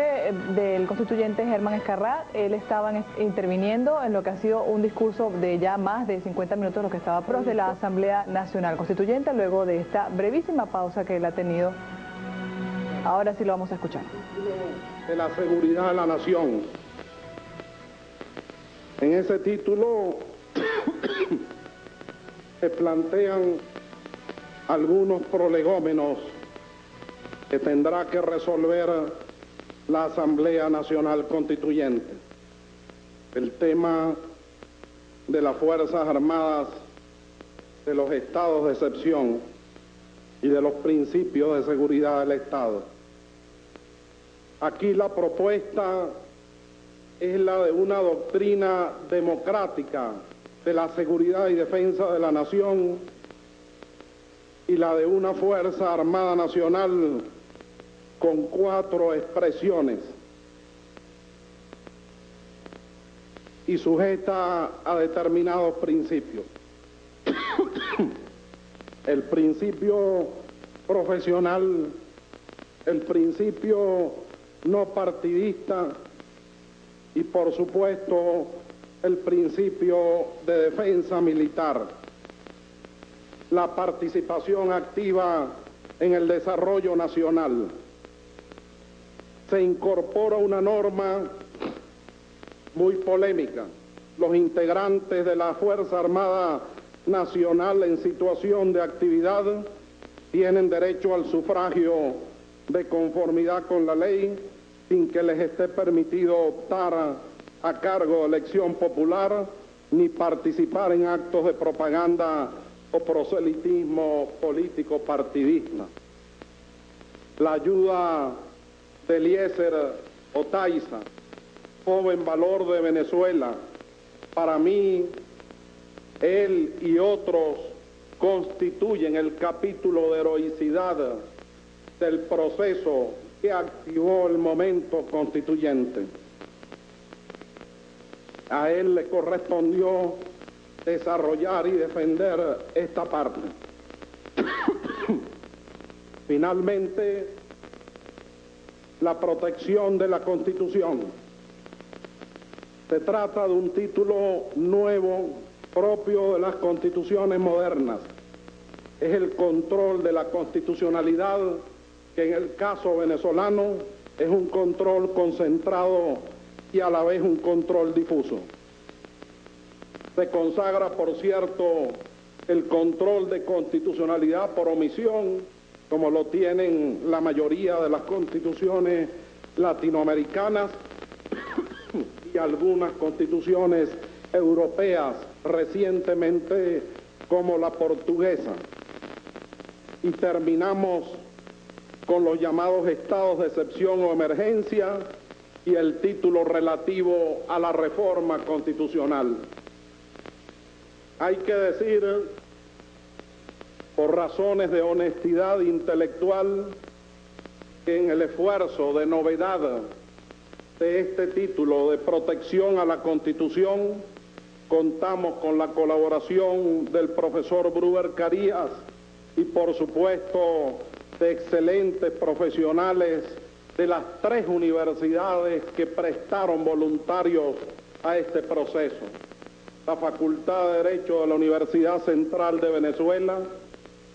del constituyente Germán Escarrat. Él estaba interviniendo en lo que ha sido un discurso de ya más de 50 minutos, lo que estaba pros de la Asamblea Nacional Constituyente, luego de esta brevísima pausa que él ha tenido Ahora sí lo vamos a escuchar. De la seguridad de la nación. En ese título se plantean algunos prolegómenos que tendrá que resolver la Asamblea Nacional Constituyente. El tema de las Fuerzas Armadas de los estados de excepción y de los principios de seguridad del Estado. Aquí la propuesta es la de una doctrina democrática de la seguridad y defensa de la nación y la de una Fuerza Armada Nacional con 4 expresiones y sujeta a determinados principios. El principio profesional, el principio no partidista y, por supuesto, el principio de defensa militar. La participación activa en el desarrollo nacional. Se incorpora una norma muy polémica. Los integrantes de la Fuerza Armada Nacional en situación de actividad tienen derecho al sufragio de conformidad con la ley sin que les esté permitido optar a cargo de elección popular ni participar en actos de propaganda o proselitismo político partidista. La ayuda de Eliezer Otaiza, joven valor de Venezuela, para mí, él y otros constituyen el capítulo de heroicidad del proceso que activó el momento constituyente. A él le correspondió desarrollar y defender esta parte. Finalmente, la protección de la Constitución. Se trata de un título nuevo, propio de las constituciones modernas. Es el control de la constitucionalidad, que en el caso venezolano es un control concentrado y a la vez un control difuso. Se consagra, por cierto, el control de constitucionalidad por omisión, como lo tienen la mayoría de las constituciones latinoamericanas y algunas constituciones europeas recientemente, como la portuguesa. Y terminamos con los llamados estados de excepción o emergencia y el título relativo a la reforma constitucional. Hay que decir, por razones de honestidad intelectual, que en el esfuerzo de novedad de este título de protección a la Constitución contamos con la colaboración del profesor Bruber Carías y, por supuesto, de excelentes profesionales de las 3 universidades que prestaron voluntarios a este proceso: la Facultad de Derecho de la Universidad Central de Venezuela,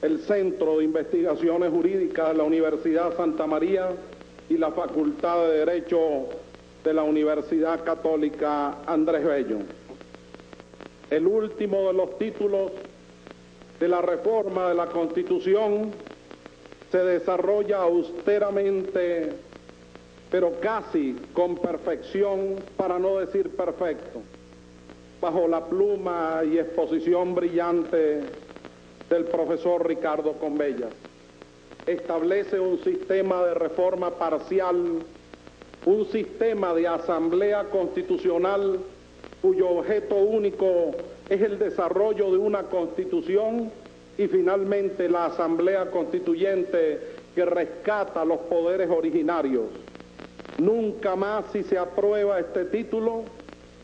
el Centro de Investigaciones Jurídicas de la Universidad Santa María y la Facultad de Derecho de la Universidad Católica Andrés Bello. El último de los títulos de la reforma de la Constitución se desarrolla austeramente, pero casi con perfección, para no decir perfecto, bajo la pluma y exposición brillante del profesor Ricardo Convellas. Establece un sistema de reforma parcial, un sistema de asamblea constitucional cuyo objeto único es el desarrollo de una constitución y finalmente la asamblea constituyente que rescata los poderes originarios. Nunca más, si se aprueba este título,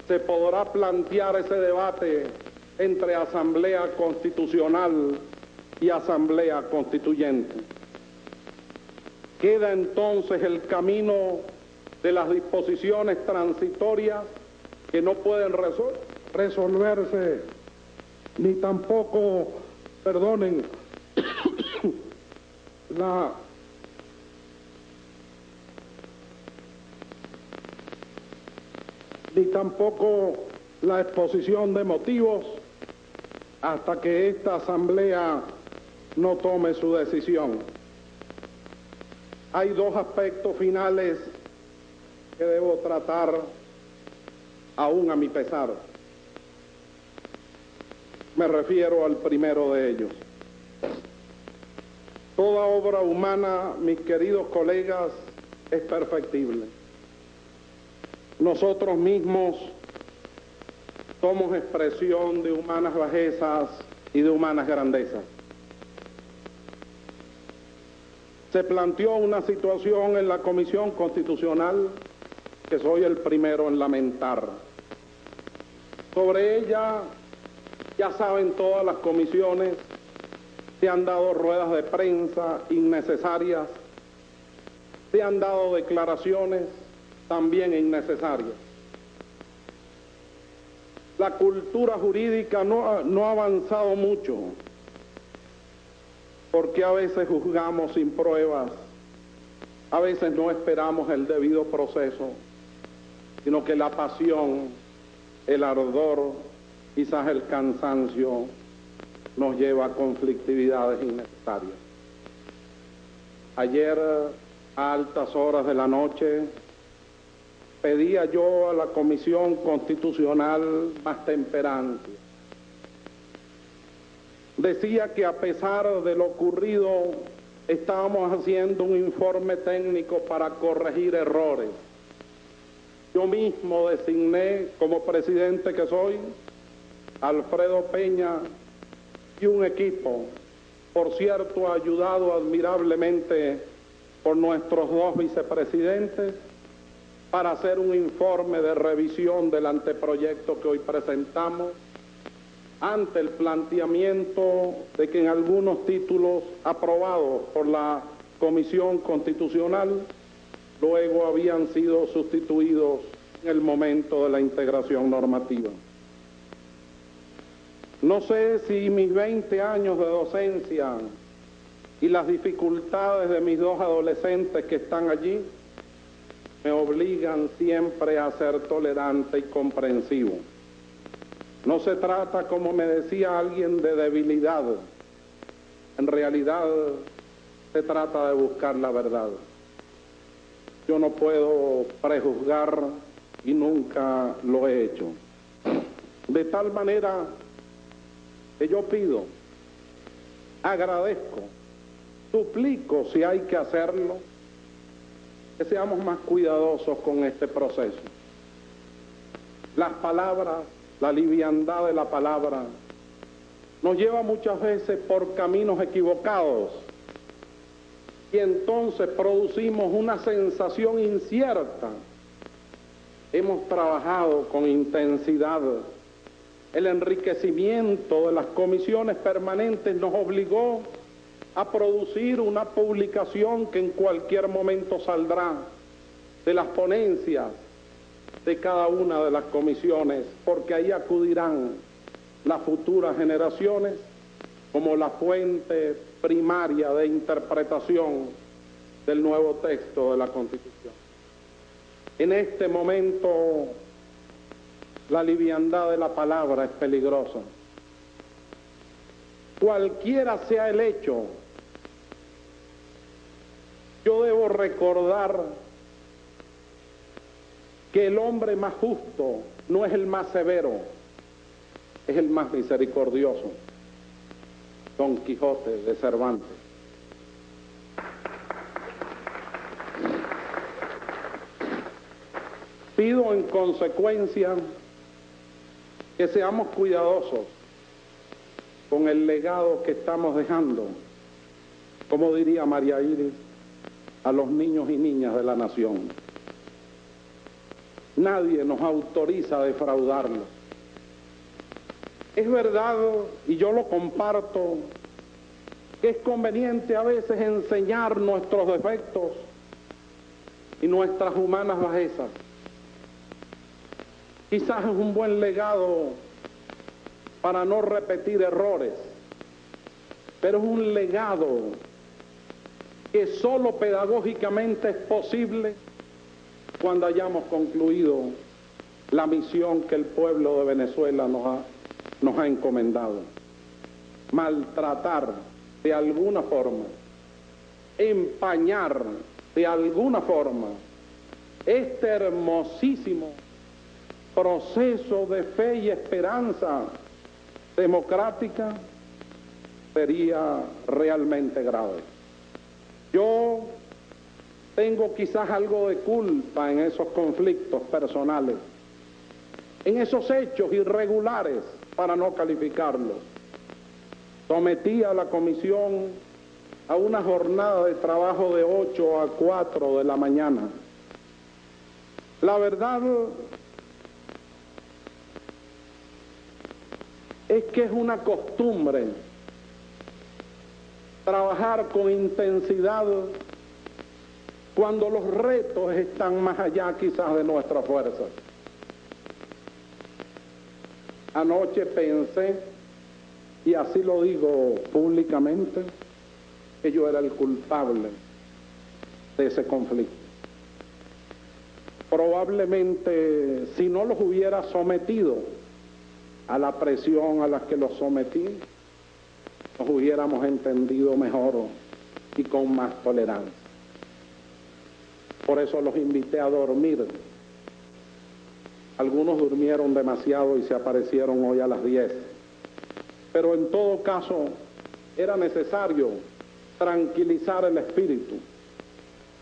se podrá plantear ese debate entre asamblea constitucional y asamblea constituyente. Queda entonces el camino de las disposiciones transitorias que no pueden resolverse ni tampoco, perdonen, ni tampoco la exposición de motivos hasta que esta Asamblea no tome su decisión. Hay dos aspectos finales que debo tratar aún a mi pesar. Me refiero al primero de ellos. Toda obra humana, mis queridos colegas, es perfectible. Nosotros mismos somos expresión de humanas bajezas y de humanas grandezas. Se planteó una situación en la Comisión Constitucional que soy el primero en lamentar. Sobre ella, ya saben todas las comisiones, se han dado ruedas de prensa innecesarias, se han dado declaraciones también innecesarias. La cultura jurídica no ha avanzado mucho, porque a veces juzgamos sin pruebas, a veces no esperamos el debido proceso, sino que la pasión, el ardor, quizás el cansancio, nos lleva a conflictividades innecesarias. Ayer, a altas horas de la noche, pedía yo a la Comisión Constitucional más temperancia. Decía que a pesar de lo ocurrido, estábamos haciendo un informe técnico para corregir errores. Yo mismo designé como presidente que soy, Alfredo Peña y un equipo, por cierto, ayudado admirablemente por nuestros dos vicepresidentes, para hacer un informe de revisión del anteproyecto que hoy presentamos, ante el planteamiento de que en algunos títulos aprobados por la Comisión Constitucional luego habían sido sustituidos en el momento de la integración normativa. No sé si mis 20 años de docencia y las dificultades de mis dos adolescentes que están allí me obligan siempre a ser tolerante y comprensivo. No se trata, como me decía alguien, de debilidad. En realidad se trata de buscar la verdad. Yo no puedo prejuzgar y nunca lo he hecho. De tal manera que yo pido, agradezco, suplico si hay que hacerlo, que seamos más cuidadosos con este proceso. Las palabras, la liviandad de la palabra, nos lleva muchas veces por caminos equivocados y entonces producimos una sensación incierta. Hemos trabajado con intensidad. El enriquecimiento de las comisiones permanentes nos obligó a producir una publicación que en cualquier momento saldrá de las ponencias de cada una de las comisiones, porque ahí acudirán las futuras generaciones como la fuente primaria de interpretación del nuevo texto de la Constitución. En este momento, la liviandad de la palabra es peligrosa. Cualquiera sea el hecho, yo debo recordar que el hombre más justo no es el más severo, es el más misericordioso. Don Quijote de Cervantes. Pido en consecuencia que seamos cuidadosos con el legado que estamos dejando, como diría María Iris, a los niños y niñas de la nación. Nadie nos autoriza a defraudarlos. Es verdad, y yo lo comparto, que es conveniente a veces enseñar nuestros defectos y nuestras humanas bajezas. Quizás es un buen legado para no repetir errores, pero es un legado que solo pedagógicamente es posible cuando hayamos concluido la misión que el pueblo de Venezuela nos ha encomendado. Maltratar de alguna forma, empañar de alguna forma este hermosísimo proceso de fe y esperanza democrática sería realmente grave. Yo tengo quizás algo de culpa en esos conflictos personales, en esos hechos irregulares, para no calificarlos. Sometí a la comisión a una jornada de trabajo de 8 a 4 de la mañana. La verdad es que es una costumbre trabajar con intensidad cuando los retos están más allá quizás de nuestras fuerzas. Anoche pensé, y así lo digo públicamente, que yo era el culpable de ese conflicto. Probablemente, si no los hubiera sometido a la presión a la que los sometí, nos hubiéramos entendido mejor y con más tolerancia. Por eso los invité a dormir. Algunos durmieron demasiado y se aparecieron hoy a las 10. Pero en todo caso, era necesario tranquilizar el espíritu.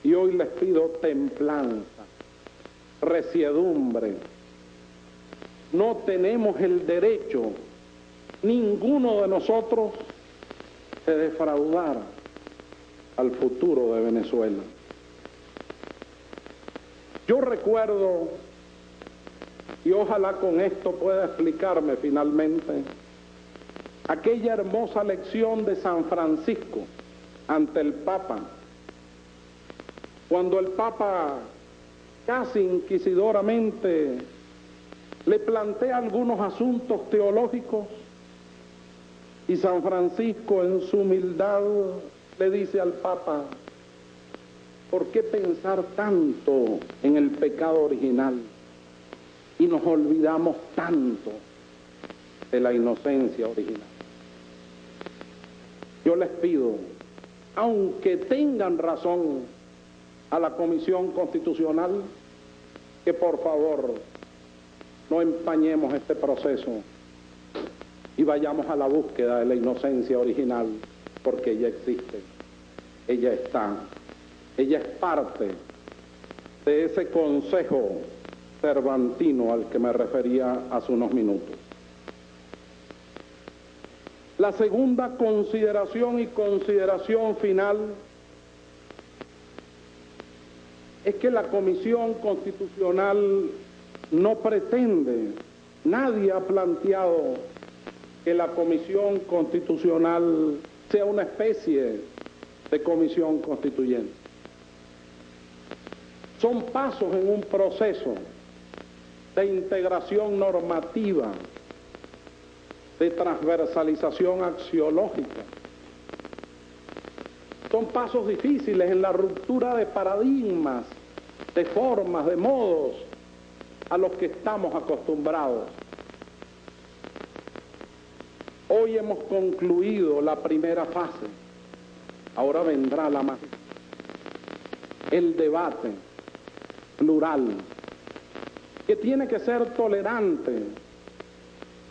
Y hoy les pido templanza, resiedumbre. No tenemos el derecho, ninguno de nosotros, de defraudar al futuro de Venezuela. Yo recuerdo, y ojalá con esto pueda explicarme finalmente, aquella hermosa lección de San Francisco ante el Papa, cuando el Papa casi inquisidoramente le plantea algunos asuntos teológicos y San Francisco en su humildad le dice al Papa: ¿por qué pensar tanto en el pecado original y nos olvidamos tanto de la inocencia original? Yo les pido, aunque tengan razón a la Comisión Constitucional, que por favor no empañemos este proceso y vayamos a la búsqueda de la inocencia original, porque ella existe, ella está, ella es parte de ese consejo cervantino al que me refería hace unos minutos. La segunda consideración y consideración final es que la Comisión Constitucional no pretende, nadie ha planteado que la Comisión Constitucional sea una especie de comisión constituyente. Son pasos en un proceso de integración normativa, de transversalización axiológica. Son pasos difíciles en la ruptura de paradigmas, de formas, de modos a los que estamos acostumbrados. Hoy hemos concluido la primera fase, ahora vendrá la más, el debate plural, que tiene que ser tolerante,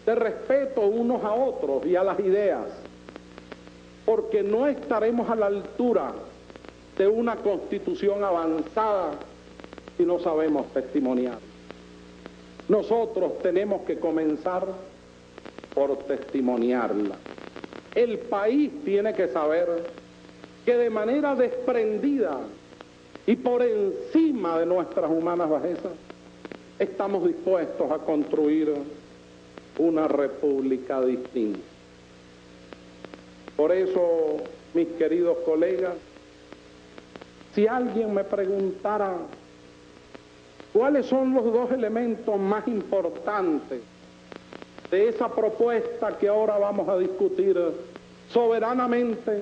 de respeto unos a otros y a las ideas, porque no estaremos a la altura de una constitución avanzada si no sabemos testimoniar. Nosotros tenemos que comenzar por testimoniarla. El país tiene que saber que de manera desprendida y por encima de nuestras humanas bajezas estamos dispuestos a construir una república distinta. Por eso, mis queridos colegas, si alguien me preguntara cuáles son los dos elementos más importantes de esa propuesta que ahora vamos a discutir soberanamente,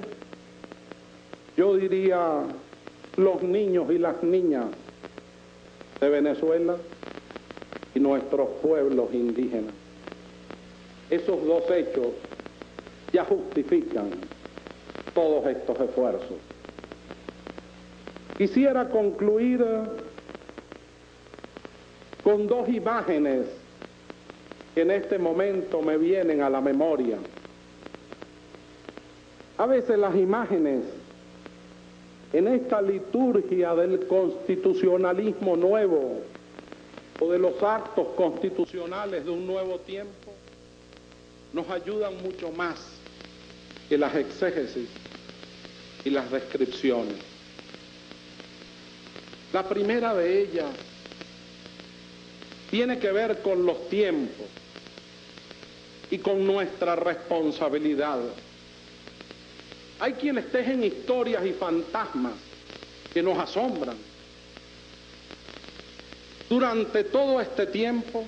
yo diría los niños y las niñas de Venezuela y nuestros pueblos indígenas. Esos dos hechos ya justifican todos estos esfuerzos. Quisiera concluir con dos imágenes que en este momento me vienen a la memoria. A veces las imágenes en esta liturgia del constitucionalismo nuevo o de los actos constitucionales de un nuevo tiempo nos ayudan mucho más que las exégesis y las descripciones. La primera de ellas tiene que ver con los tiempos y con nuestra responsabilidad. Hay quienes tejen historias y fantasmas que nos asombran. Durante todo este tiempo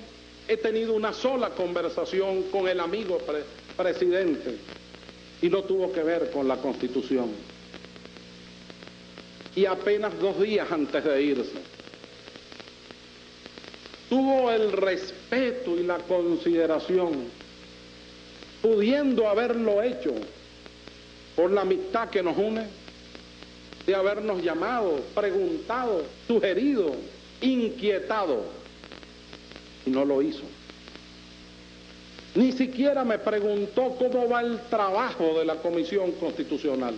he tenido una sola conversación con el amigo presidente y no tuvo que ver con la Constitución. Y apenas 2 días antes de irse, tuvo el respeto y la consideración, pudiendo haberlo hecho por la amistad que nos une, de habernos llamado, preguntado, sugerido, inquietado, y no lo hizo. Ni siquiera me preguntó cómo va el trabajo de la Comisión Constitucional,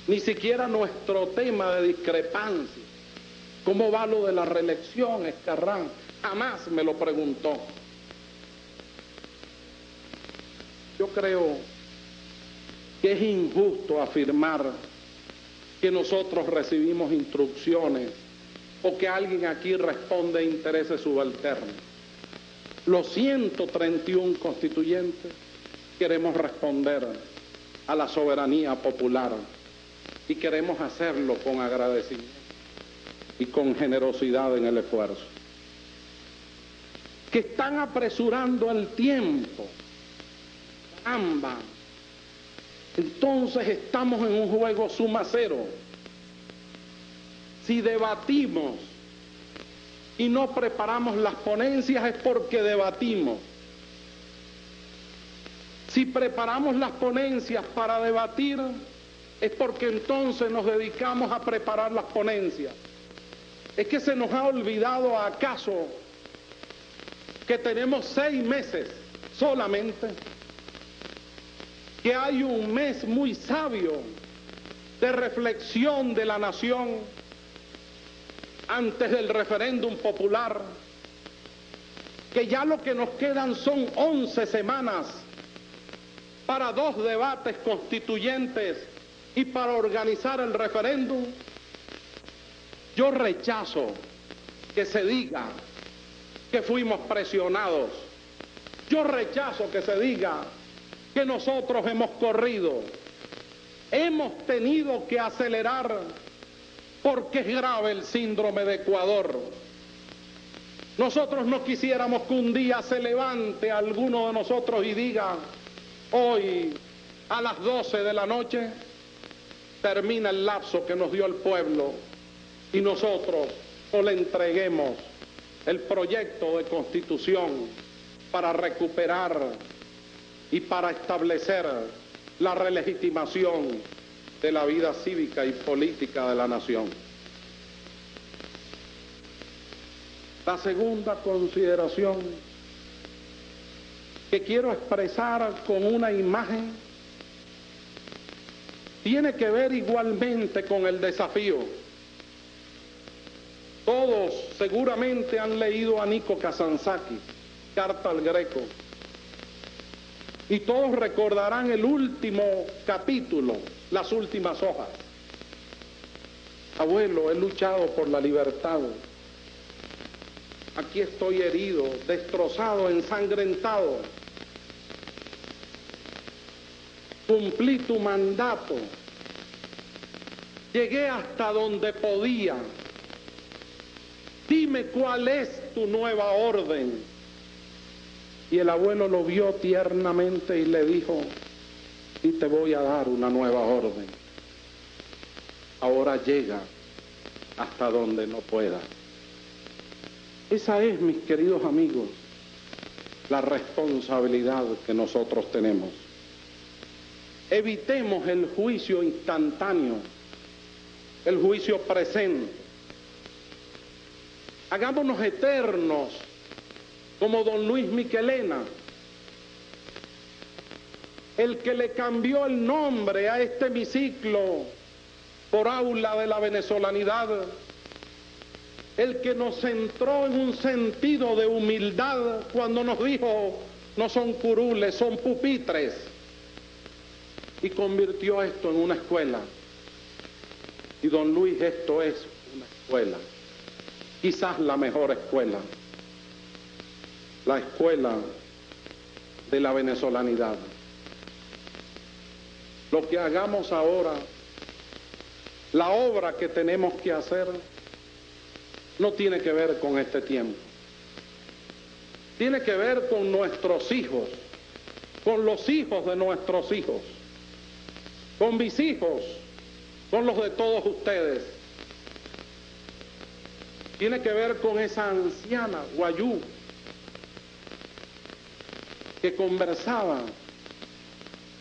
ni siquiera nuestro tema de discrepancia, cómo va lo de la reelección, Ezcarrán, jamás me lo preguntó. Yo creo que es injusto afirmar que nosotros recibimos instrucciones o que alguien aquí responde a intereses subalternos. Los 131 constituyentes queremos responder a la soberanía popular y queremos hacerlo con agradecimiento y con generosidad en el esfuerzo. Que están apresurando el tiempo. Caramba. Entonces estamos en un juego suma cero. Si debatimos y no preparamos las ponencias es porque debatimos. Si preparamos las ponencias para debatir es porque entonces nos dedicamos a preparar las ponencias. ¿Es que se nos ha olvidado acaso que tenemos 6 meses solamente? Que hay un mes muy sabio de reflexión de la nación antes del referéndum popular, que ya lo que nos quedan son 11 semanas para 2 debates constituyentes y para organizar el referéndum. Yo rechazo que se diga que fuimos presionados. Yo rechazo que se diga que nosotros hemos corrido. Hemos tenido que acelerar porque es grave el síndrome de Ecuador. Nosotros no quisiéramos que un día se levante alguno de nosotros y diga, hoy a las 12 de la noche termina el lapso que nos dio el pueblo y nosotros no le entreguemos el proyecto de constitución para recuperar y para establecer la relegitimación de la vida cívica y política de la nación. La segunda consideración que quiero expresar con una imagen tiene que ver igualmente con el desafío. Todos seguramente han leído a Nico Kazantzakis, Carta al Greco, y todos recordarán el último capítulo, las últimas hojas. Abuelo, he luchado por la libertad. Aquí estoy herido, destrozado, ensangrentado. Cumplí tu mandato. Llegué hasta donde podía. Dime cuál es tu nueva orden. Y el abuelo lo vio tiernamente y le dijo, y te voy a dar una nueva orden. Ahora llega hasta donde no puedas. Esa es, mis queridos amigos, la responsabilidad que nosotros tenemos. Evitemos el juicio instantáneo, el juicio presente. Hagámonos eternos como don Luis Michelena, el que le cambió el nombre a este hemiciclo por aula de la venezolanidad, el que nos centró en un sentido de humildad cuando nos dijo, no son curules, son pupitres, y convirtió esto en una escuela. Y don Luis, esto es una escuela, quizás la mejor escuela, la escuela de la venezolanidad. Lo que hagamos ahora, la obra que tenemos que hacer, no tiene que ver con este tiempo. Tiene que ver con nuestros hijos, con los hijos de nuestros hijos, con mis hijos, con los de todos ustedes. Tiene que ver con esa anciana Guayú que conversaba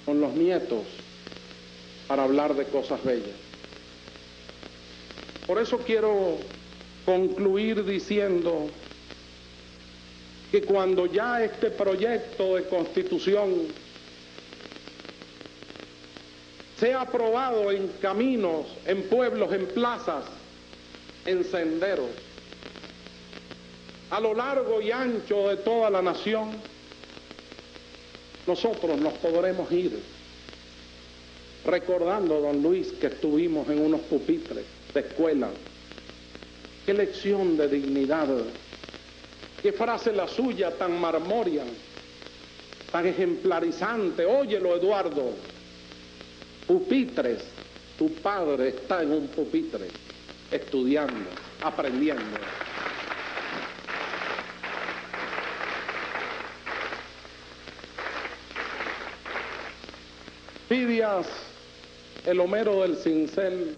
con los nietos para hablar de cosas bellas. Por eso quiero concluir diciendo que cuando ya este proyecto de constitución sea aprobado en caminos, en pueblos, en plazas, en senderos, a lo largo y ancho de toda la nación, nosotros nos podremos ir recordando, don Luis, que estuvimos en unos pupitres de escuela. Qué lección de dignidad, qué frase la suya tan marmórea, tan ejemplarizante. Óyelo, Eduardo, pupitres, tu padre está en un pupitre, estudiando, aprendiendo. Fidias, el Homero del cincel,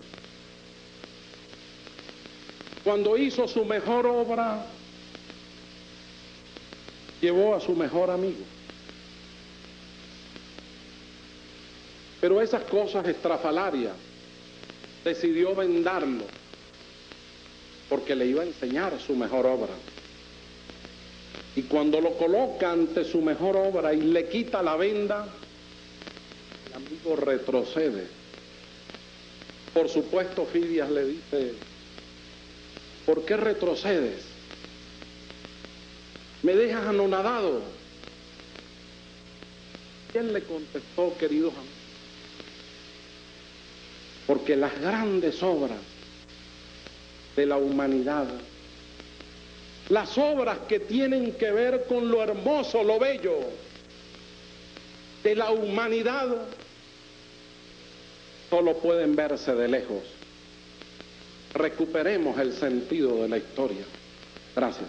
cuando hizo su mejor obra, llevó a su mejor amigo. Pero esas cosas estrafalarias decidió vendarlo, porque le iba a enseñar su mejor obra. Y cuando lo coloca ante su mejor obra y le quita la venda, el amigo retrocede. Por supuesto, Fidias le dice, ¿por qué retrocedes? ¿Me dejas anonadado? Y él le contestó, queridos amigos, porque las grandes obras de la humanidad, las obras que tienen que ver con lo hermoso, lo bello de la humanidad, solo pueden verse de lejos. Recuperemos el sentido de la historia. Gracias.